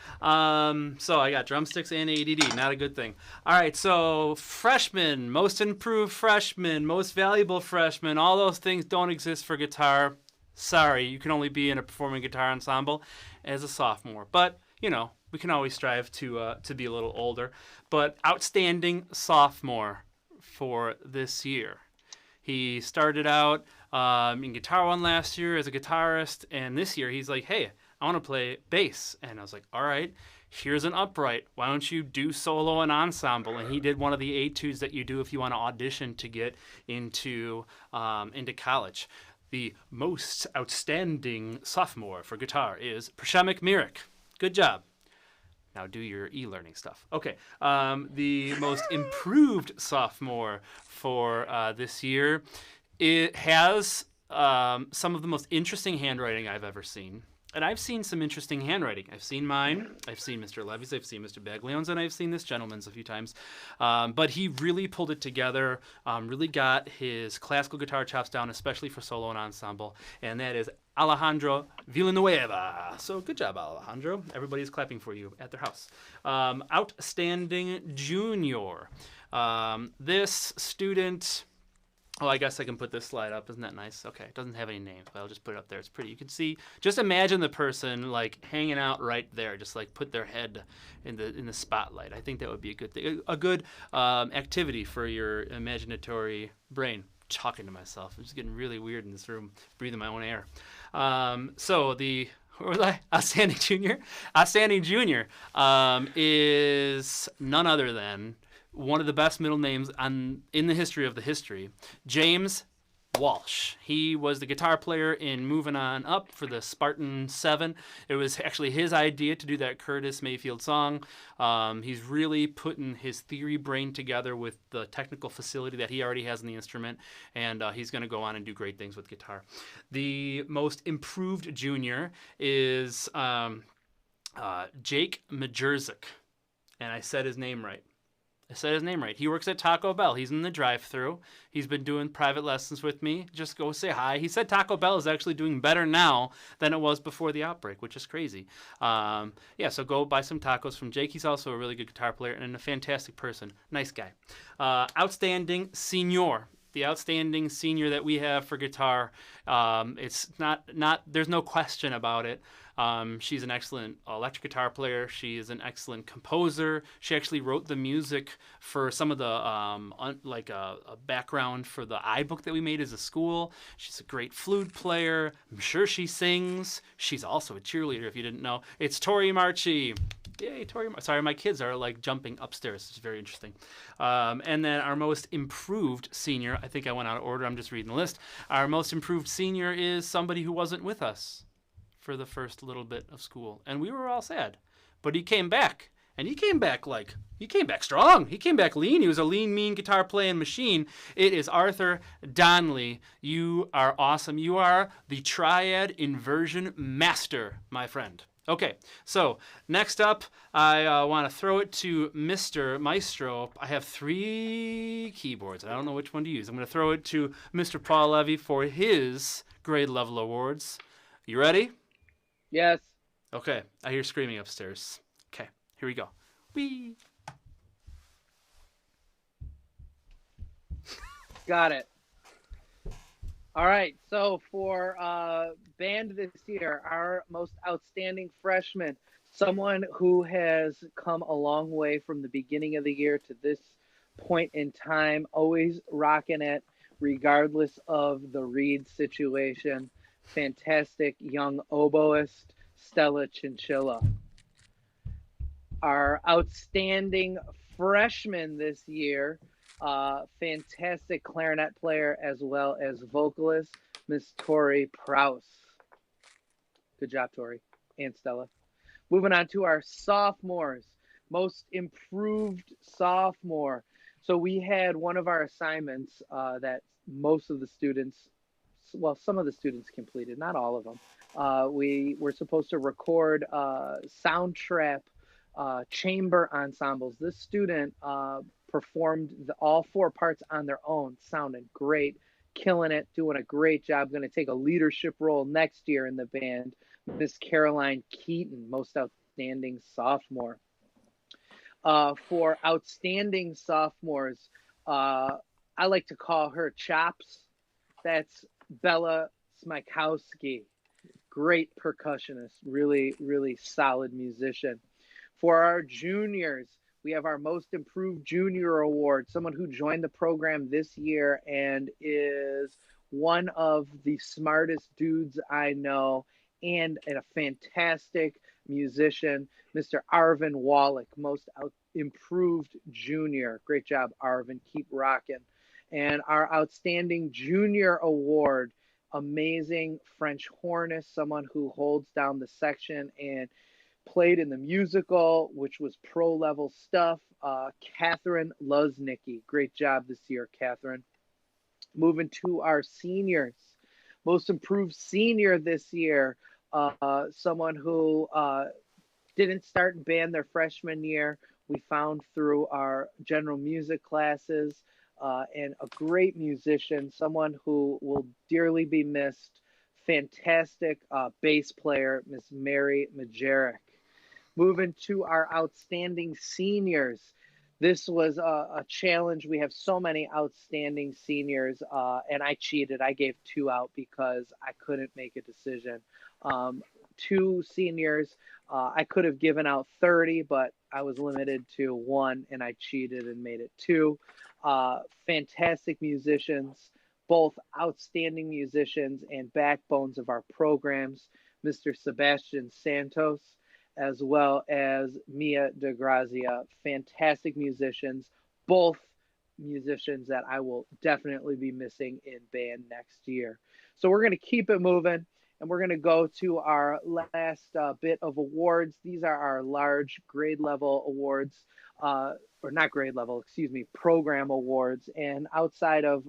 So I got drumsticks and ADD. Not a good thing. All right. So freshman, most improved freshman, most valuable freshman, all those things don't exist for guitar. Sorry, you can only be in a performing guitar ensemble as a sophomore. But, you know, we can always strive to be a little older. But outstanding sophomore for this year. He started out in Guitar One last year as a guitarist, and this year he's like, hey, I want to play bass. And I was like, all right, here's an upright. Why don't you do solo and ensemble? And he did one of the etudes that you do if you want to audition to get into college. The most outstanding sophomore for guitar is Prashamik Mirik. Good job. Now do your e-learning stuff. Okay, the most improved sophomore for this year, it has some of the most interesting handwriting I've ever seen. And I've seen some interesting handwriting. I've seen mine, I've seen Mr. Levy's, I've seen Mr. Baglione's, and I've seen this gentleman's a few times. But he really pulled it together, really got his classical guitar chops down, especially for solo and ensemble, and that is Alejandro Villanueva. So good job, Alejandro. Everybody's clapping for you at their house. Outstanding junior. This student... Oh, I guess I can put this slide up. Isn't that nice? Okay, it doesn't have any names, but I'll just put it up there. It's pretty. You can see, just imagine the person like hanging out right there, just like put their head in the spotlight. I think that would be a good thing, a good activity for your imaginatory brain. Talking to myself. I'm just getting really weird in this room, breathing my own air. So the... Where was I? Outstanding junior? Outstanding junior is none other than one of the best middle names in the history of the history, James Walsh. He was the guitar player in Moving On Up for the Spartan 7. It was actually his idea to do that Curtis Mayfield song. He's really putting his theory brain together with the technical facility that he already has in the instrument, and he's going to go on and do great things with guitar. The most improved junior is Jake Majerzik, and I said his name right. He works at Taco Bell. He's in the drive-thru. He's been doing private lessons with me. Just go say hi. He said Taco Bell is actually doing better now than it was before the outbreak, which is crazy. So go buy some tacos from Jake. He's also a really good guitar player and a fantastic person. Nice guy. Outstanding senior. The outstanding senior that we have for guitar. It's not. There's no question about it. She's an excellent electric guitar player. She is an excellent composer. She actually wrote the music for some of the a background for the iBook that we made as a school. She's a great flute player. I'm sure she sings. She's also a cheerleader, if you didn't know. It's Tori Marchi. Yay, Tori. Sorry, my kids are like jumping upstairs. It's very interesting. And then our most improved senior, I think I went out of order. I'm just reading the list. Our most improved senior is somebody who wasn't with us for the first little bit of school. And we were all sad. But he came back. And he came back strong. He came back lean. He was a lean, mean guitar playing machine. It is Arthur Donnelly. You are awesome. You are the triad inversion master, my friend. Okay, so next up, I want to throw it to Mr. Maestro. I have 3 keyboards. I don't know which one to use. I'm going to throw it to Mr. Paul Levy for his grade level awards. You ready? Yes. Okay, I hear screaming upstairs. Okay, here we go. Whee! Got it. All right, so for band this year, our most outstanding freshman, someone who has come a long way from the beginning of the year to this point in time, always rocking it regardless of the reed situation. Fantastic young oboist, Stella Chinchilla. Our outstanding freshman this year, fantastic clarinet player as well as vocalist, Miss Tori Prouse. Good job, Tori and Stella. Moving on to our sophomores, most improved sophomore. So we had one of our assignments that most of the students, well, some of the students completed, not all of them, We were supposed to record sound trap chamber ensembles. This student performed all four parts on their own, sounding great, killing it, doing a great job. Going to take a leadership role next year in the band. Miss Caroline Keaton, most outstanding sophomore. For outstanding sophomores, I like to call her Chops. That's Bella Smykowski. Great percussionist, really, really solid musician. For our juniors, we have our Most Improved Junior Award, someone who joined the program this year and is one of the smartest dudes I know and a fantastic musician, Mr. Arvin Wallach, Most Improved Junior. Great job, Arvin. Keep rocking. And our Outstanding Junior Award, amazing French hornist, someone who holds down the section and played in the musical, which was pro level stuff. Catherine Luznicki. Great job this year, Catherine. Moving to our seniors. Most Improved Senior this year, someone who didn't start in band their freshman year. We found through our general music classes, and a great musician, someone who will dearly be missed. Fantastic bass player, Miss Mary Majerick. Moving to our outstanding seniors. This was a challenge. We have so many outstanding seniors, and I cheated. I gave 2 out because I couldn't make a decision. 2 seniors. I could have given out 30, but I was limited to 1, and I cheated and made it 2. Fantastic musicians, both outstanding musicians and backbones of our programs, Mr. Sebastian Santos, as well as Mia DeGrazia. Fantastic musicians, both musicians that I will definitely be missing in band next year. So we're going to keep it moving, and we're going to go to our last bit of awards. These are our large grade level awards, or not grade level, excuse me, program awards. And outside of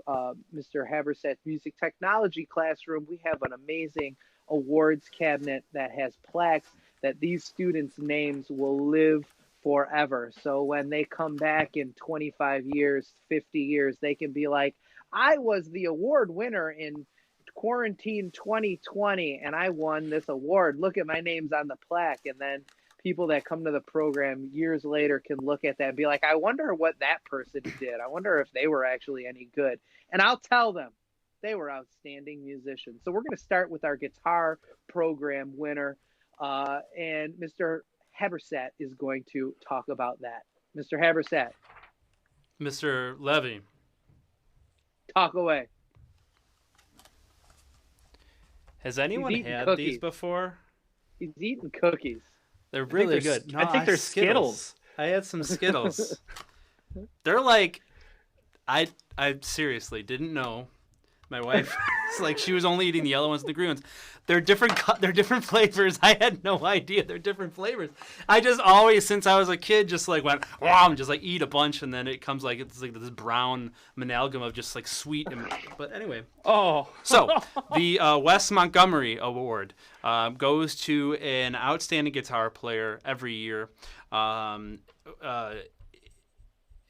Mr. Haberset's music technology classroom, we have an amazing awards cabinet that has plaques that these students' names will live forever. So when they come back in 25 years, 50 years, they can be like, I was the award winner in quarantine 2020 and I won this award. Look at my name's on the plaque. And then people that come to the program years later can look at that and be like, I wonder what that person did. I wonder if they were actually any good. And I'll tell them they were outstanding musicians. So we're going to start with our guitar program winner. And Mr. Haberset is going to talk about that. Mr. Haberset. Mr. Levy. Talk away. Has anyone had cookies. These before? He's eating cookies. They're really good. No, I think they're Skittles. I had some Skittles. They're like, I seriously didn't know. My wife, like, she was only eating the yellow ones and the green ones. They're different. They're different flavors. I had no idea they're different flavors. I just always, since I was a kid, just like went, wow, and just like eat a bunch, and then it comes like it's like this brown amalgam of just like sweet. But anyway. Oh. So the Wes Montgomery Award goes to an outstanding guitar player every year.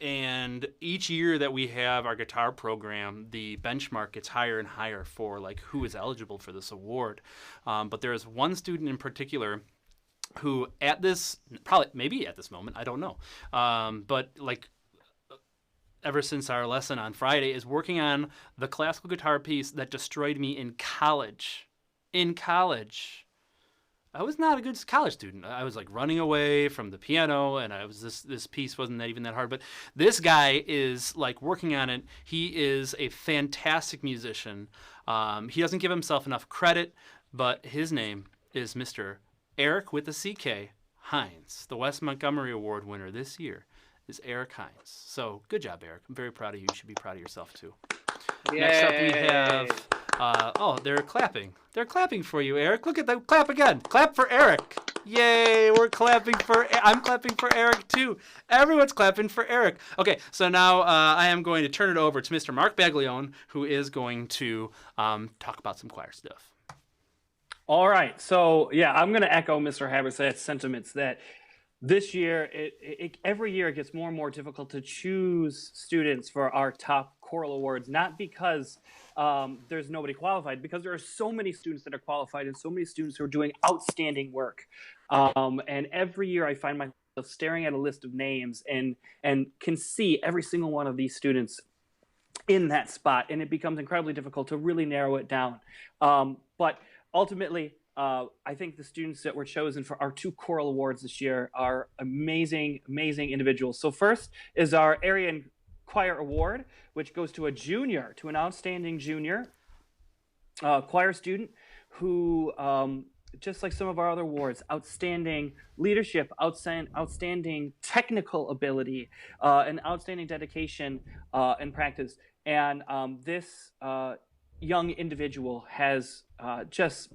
And each year that we have our guitar program, the benchmark gets higher and higher for like who is eligible for this award. But there is one student in particular who at this, probably maybe at this moment, I don't know. But like ever since our lesson on Friday is working on the classical guitar piece that destroyed me in college. In college. I was not a good college student. I was like running away from the piano, and I was this piece wasn't even that hard. But this guy is like working on it. He is a fantastic musician. He doesn't give himself enough credit, but his name is Mr. Eric with a CK Hines. The Wes Montgomery Award winner this year is Eric Hines. So good job, Eric. I'm very proud of you. You should be proud of yourself too. Yay. Next up we have. They're clapping. They're clapping for you, Eric. Look at them. Clap again. Clap for Eric. Yay, I'm clapping for Eric too. Everyone's clapping for Eric. Okay, so now I am going to turn it over to Mr. Mark Baglione, who is going to talk about some choir stuff. All right. So, yeah, I'm going to echo Mr. Habersad's sentiments that this year, every year it gets more and more difficult to choose students for our top choral awards, not because there's nobody qualified, because there are so many students that are qualified and so many students who are doing outstanding work. And every year I find myself staring at a list of names and can see every single one of these students in that spot, and it becomes incredibly difficult to really narrow it down. But ultimately, I think the students that were chosen for our 2 choral awards this year are amazing, amazing individuals. So first is our Area and Choir Award, which goes to an outstanding junior choir student who, just like some of our other awards, outstanding leadership, outstanding technical ability, and outstanding dedication and practice. And this young individual has just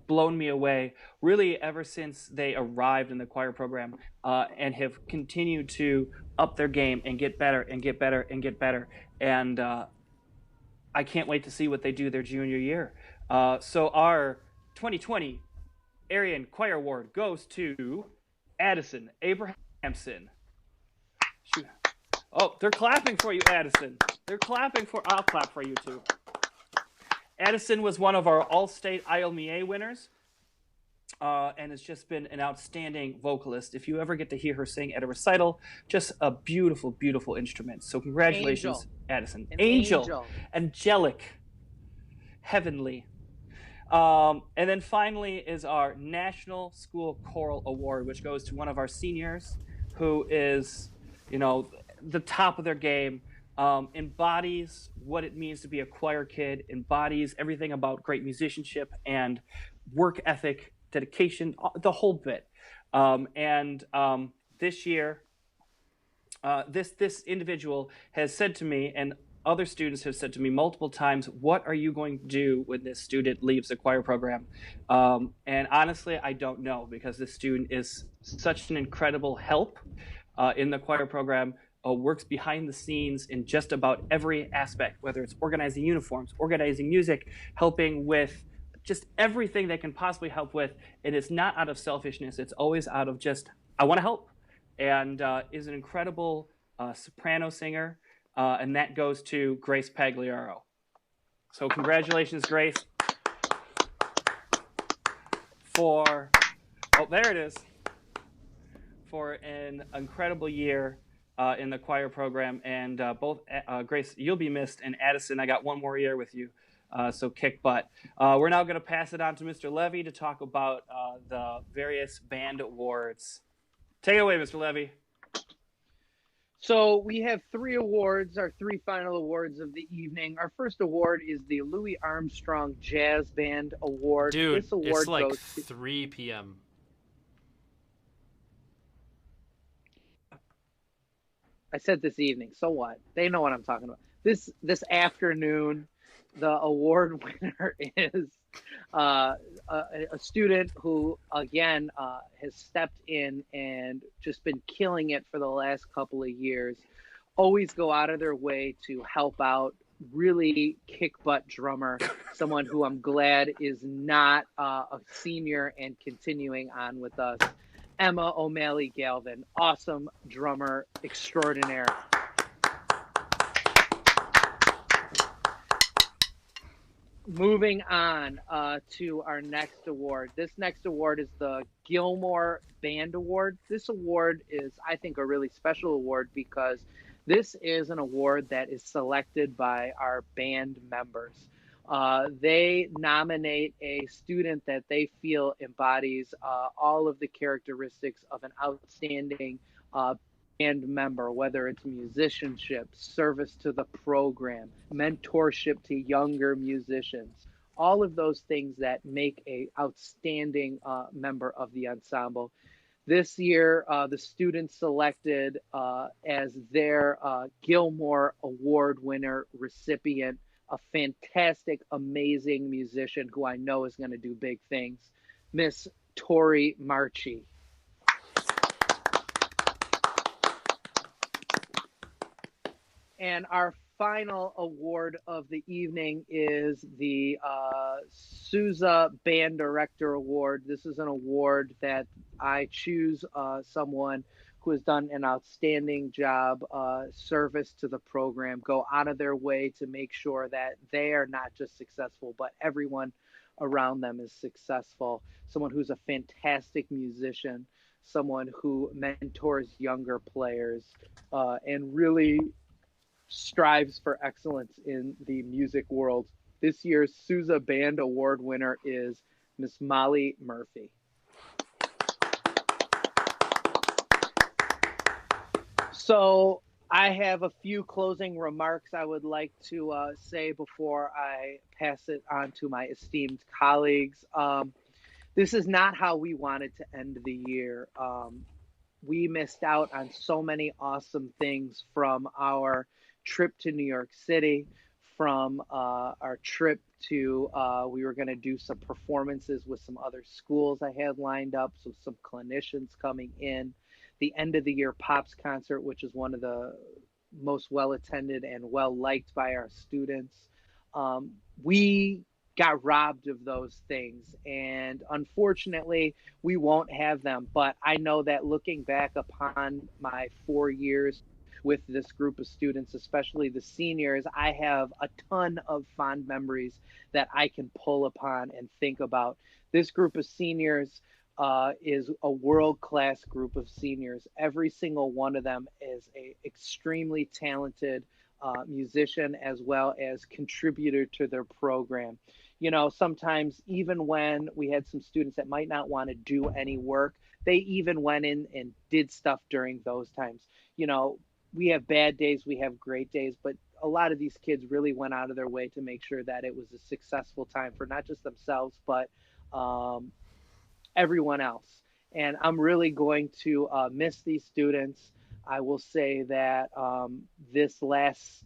blown me away, really, ever since they arrived in the choir program, and have continued to up their game and get better and get better and get better. And I can't wait to see what they do their junior year. So our 2020 Area and Choir Award goes to Addison Abrahamson. Shoot. Oh, they're clapping for you, Addison. I'll clap for you too. Addison was one of our All-State ILMEA winners, and has just been an outstanding vocalist. If you ever get to hear her sing at a recital, just a beautiful, beautiful instrument. So congratulations, Angel. Addison. Angel. Angelic, heavenly. And then finally is our National School Choral Award, which goes to one of our seniors who is, the top of their game, embodies what it means to be a choir kid, embodies everything about great musicianship and work ethic, dedication, the whole bit. This year, this individual has said to me, and other students have said to me multiple times, what are you going to do when this student leaves the choir program? And honestly, I don't know, because this student is such an incredible help in the choir program, works behind the scenes in just about every aspect, whether it's organizing uniforms, organizing music, helping with just everything they can possibly help with. And it's not out of selfishness. It's always out of just, I want to help. And is an incredible soprano singer. And that goes to Grace Pagliaro. So congratulations, Grace, for an incredible year in the choir program. And both Grace, you'll be missed, and Addison, I got one more year with you. So kick butt. We're now going to pass it on to Mr. Levy to talk about the various band awards. Take it away, Mr. Levy. So we have 3 awards, our 3 final awards of the evening. Our first award is the Louis Armstrong Jazz Band Award. Dude, this award it's like goes 3 p.m. I said this evening. So what? They know what I'm talking about. This afternoon, the award winner is a student who, again, has stepped in and just been killing it for the last couple of years. Always go out of their way to help out. Really kick butt drummer, someone who I'm glad is not a senior and continuing on with us. Emma O'Malley Galvin, awesome drummer extraordinaire. Moving on to our next award. This next award is the Gilmore Band Award. This award is, I think, a really special award because this is an award that is selected by our band members. They nominate a student that they feel embodies all of the characteristics of an outstanding band member, whether it's musicianship, service to the program, mentorship to younger musicians, all of those things that make an outstanding member of the ensemble. This year, the students selected as their Gilmore Award winner recipient, a fantastic, amazing musician who I know is going to do big things, Miss Tori Marchi. And our final award of the evening is the Sousa Band Director Award. This is an award that I choose someone who has done an outstanding job, service to the program, go out of their way to make sure that they are not just successful, but everyone around them is successful. Someone who's a fantastic musician, someone who mentors younger players, and really strives for excellence in the music world. This year's Sousa Band Award winner is Miss Molly Murphy. So I have a few closing remarks I would like to say before I pass it on to my esteemed colleagues. This is not how we wanted to end the year. We missed out on so many awesome things, from our trip to New York City, from our trip to, we were going to do some performances with some other schools I had lined up, so some clinicians coming in. The end of the year Pops concert, which is one of the most well attended and well liked by our students. We got robbed of those things, and unfortunately we won't have them. But I know that looking back upon my 4 years with this group of students, especially the seniors, I have a ton of fond memories that I can pull upon and think about. This group of seniors is a world-class group of seniors. Every single one of them is a extremely talented musician, as well as contributor to their program. You know, sometimes even when we had some students that might not want to do any work, they even went in and did stuff during those times. You know, we have bad days, we have great days, but a lot of these kids really went out of their way to make sure that it was a successful time for not just themselves, but everyone else. And I'm really going to miss these students. I will say that this last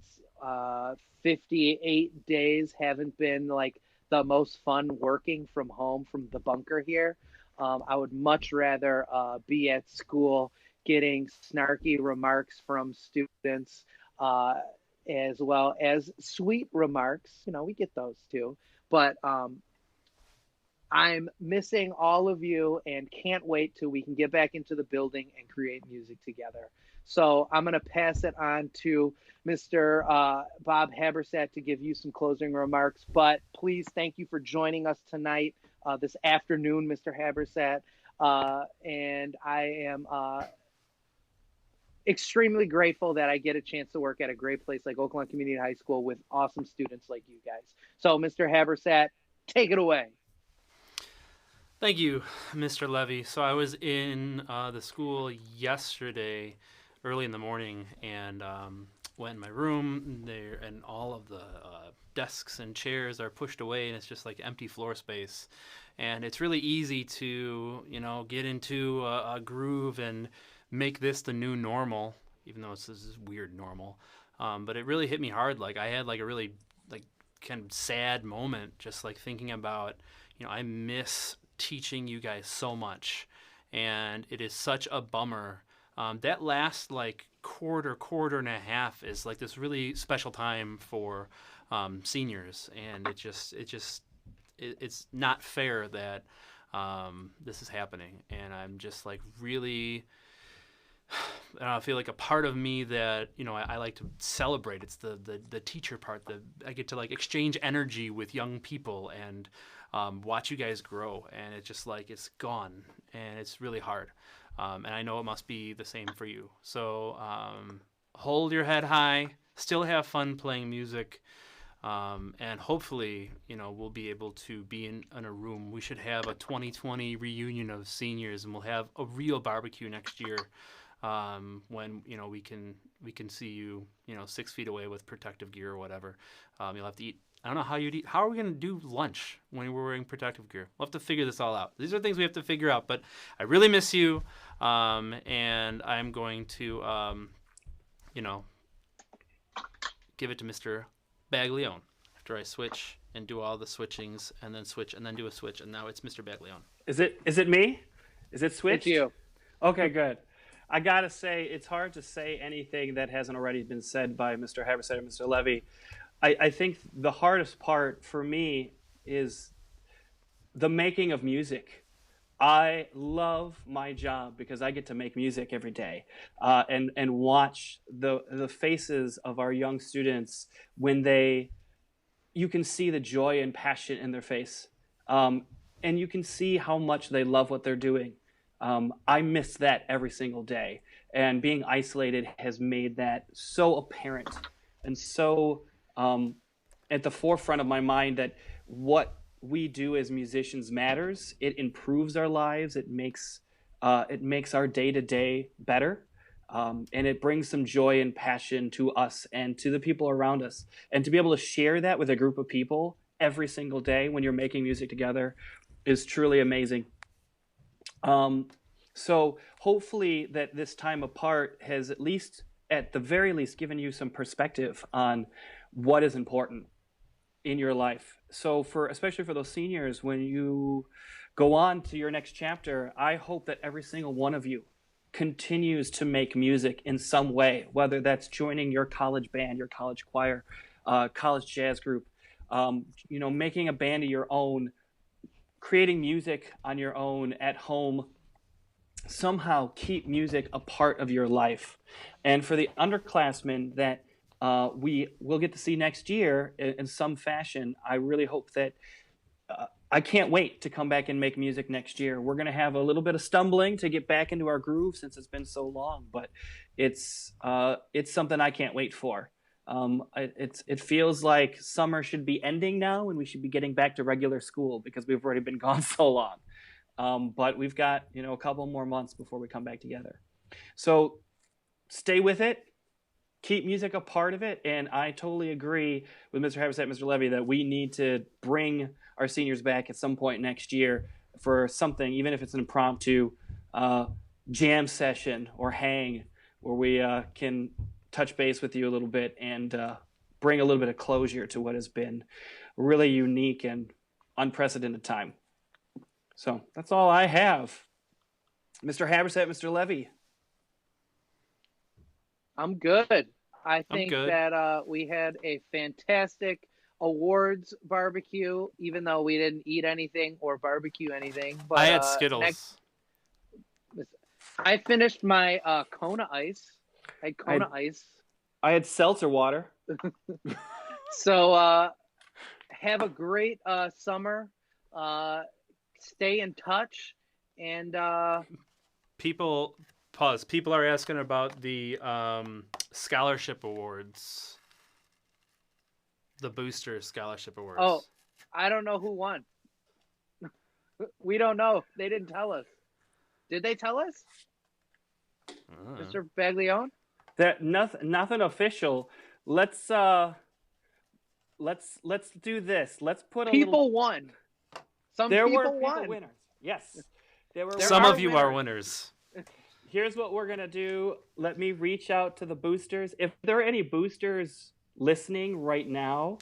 58 days haven't been like the most fun working from home from the bunker here. I would much rather be at school getting snarky remarks from students, as well as sweet remarks. You know, we get those too. But I'm missing all of you and can't wait till we can get back into the building and create music together. So I'm going to pass it on to Mr. Bob Habersat to give you some closing remarks. But please, thank you for joining us tonight, this afternoon, Mr. Habersat. And I am extremely grateful that I get a chance to work at a great place like Oakland Community High School with awesome students like you guys. So, Mr. Habersat, take it away. Thank you, Mr. Levy. So I was in the school yesterday, early in the morning, and went in my room there, and all of the desks and chairs are pushed away, and it's just like empty floor space. And it's really easy to, you know, get into a groove and make this the new normal, even though it's this weird normal. But it really hit me hard. Like, I had like a really like kind of sad moment, just like thinking about, you know, I miss teaching you guys so much, and it is such a bummer. That last like quarter and a half is like this really special time for seniors, and it's not fair that this is happening. And I'm just like really, I feel like a part of me that, you know, I like to celebrate. It's the teacher part, that I get to like exchange energy with young people and watch you guys grow, and it's just like it's gone, and it's really hard. And I know it must be the same for you. So hold your head high, still have fun playing music, and hopefully, you know, we'll be able to be in a room. We should have a 2020 reunion of seniors, and we'll have a real barbecue next year, when, you know, we can see you, you know, 6 feet away with protective gear or whatever. You'll have to eat. I don't know how you'd eat. How are we going to do lunch when we're wearing protective gear? We'll have to figure this all out. These are things we have to figure out, but I really miss you. And I'm going to, you know, give it to Mr. Baglione after I switch and do all the switchings, and then switch and then do a switch. And now it's Mr. Baglione. Is it me? Is it switched? It's you. Okay, good. I gotta say, it's hard to say anything that hasn't already been said by Mr. Haberset and Mr. Levy. I think the hardest part for me is the making of music. I love my job because I get to make music every day, and watch the faces of our young students when you can see the joy and passion in their face, and you can see how much they love what they're doing. I miss that every single day, and being isolated has made that so apparent and so at the forefront of my mind that what we do as musicians matters. It improves our lives. It makes our day to day better, and it brings some joy and passion to us and to the people around us. And to be able to share that with a group of people every single day when you're making music together is truly amazing. So hopefully that this time apart has at the very least, given you some perspective on what is important in your life. So especially for those seniors, when you go on to your next chapter, I hope that every single one of you continues to make music in some way, whether that's joining your college band, your college choir, college jazz group, making a band of your own, creating music on your own at home. Somehow keep music a part of your life. And for the underclassmen that we will get to see next year in some fashion, I really hope that I can't wait to come back and make music next year. We're going to have a little bit of stumbling to get back into our groove since it's been so long, but it's something I can't wait for. It feels like summer should be ending now and we should be getting back to regular school because we've already been gone so long. But we've got a couple more months before we come back together. So stay with it. Keep music a part of it, and I totally agree with Mr. Haberset and Mr. Levy that we need to bring our seniors back at some point next year for something, even if it's an impromptu jam session or hang, where we can touch base with you a little bit and bring a little bit of closure to what has been a really unique and unprecedented time. So that's all I have. Mr. Haberset, Mr. Levy. I'm good. I think good. that we had a fantastic awards barbecue, even though we didn't eat anything or barbecue anything. But I had Skittles. I finished my Kona Ice. I had Kona Ice. I had seltzer water. So have a great summer. Stay in touch. And People are asking about the scholarship awards. The Booster Scholarship Awards. Oh, I don't know who won. We don't know. They didn't tell us. Did they tell us? Mr. Baglione? That nothing official. Let's do this. Let's put people won. There people were won. people winners. Yes. Some of you are winners. Here's what we're going to do. Let me reach out to the boosters. If there are any boosters listening right now,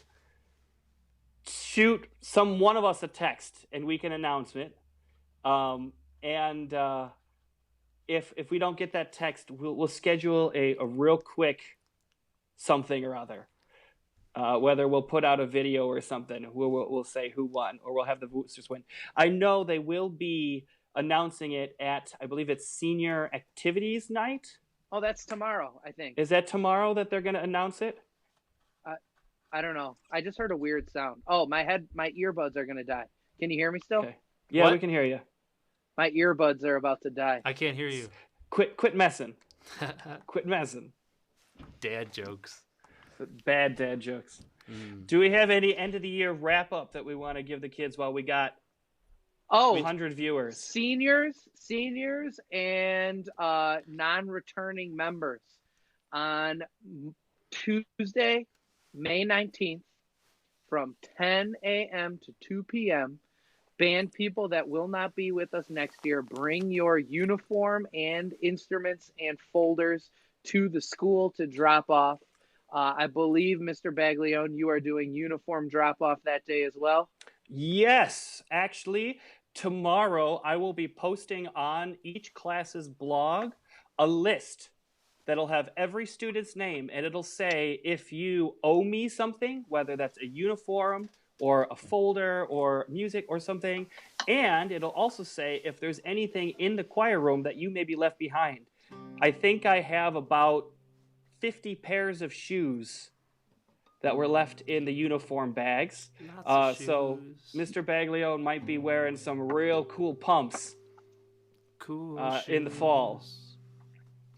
shoot one of us a text and we can announce it. If we don't get that text, we'll schedule a real quick something or other. Whether we'll put out a video or something, we'll say who won, or we'll have the boosters win. I know they will be announcing it at, I believe it's Senior Activities Night. Oh, that's tomorrow, I think. Is that tomorrow that they're going to announce it? I don't know. I just heard a weird sound. Oh, my earbuds are going to die. Can you hear me still? Okay. Yeah, What? we can hear you. My earbuds are about to die. I can't hear you. Quit messing. Quit messing. Dad jokes. Bad dad jokes. Do we have any end of the year wrap up that we want to give the kids while we got 100 viewers? Seniors, and non-returning members on Tuesday, May 19th, from 10 a.m. to 2 p.m. Band people that will not be with us next year, bring your uniform and instruments and folders to the school to drop off. I believe, Mr. Baglione, you are doing uniform drop-off that day as well? Yes. Actually, tomorrow I will be posting on each class's blog a list that'll have every student's name, and it'll say if you owe me something, whether that's a uniform or a folder or music or something, and it'll also say if there's anything in the choir room that you maybe left behind. I think I have about 50 pairs of shoes that were left in the uniform bags. So Mr. Baglione might be wearing some real cool pumps in the fall.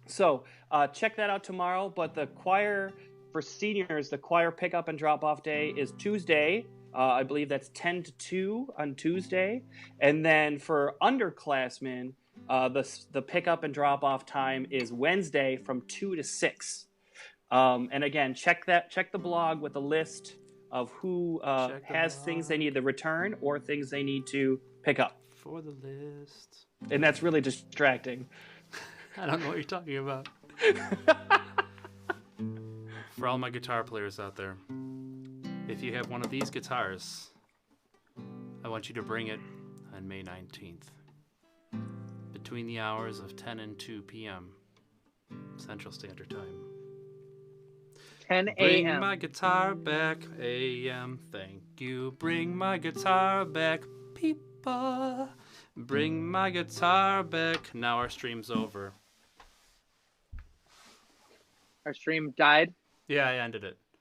So check that out tomorrow. But the choir for seniors, the choir pickup and drop off day is Tuesday. I believe that's 10 to 2 on Tuesday. And then for underclassmen, the pickup and drop off time is Wednesday from 2 to 6. And again, check the blog with a list of who has things they need to return or things they need to pick up. For the list. And that's really distracting. I don't know what you're talking about. For all my guitar players out there, if you have one of these guitars, I want you to bring it on May 19th between the hours of 10 and 2 p.m. Central Standard Time. 10 Bring a.m. my guitar back, a.m. Thank you. Bring my guitar back, people. Bring my guitar back. Now our stream's over. Our stream died. Yeah, I ended it.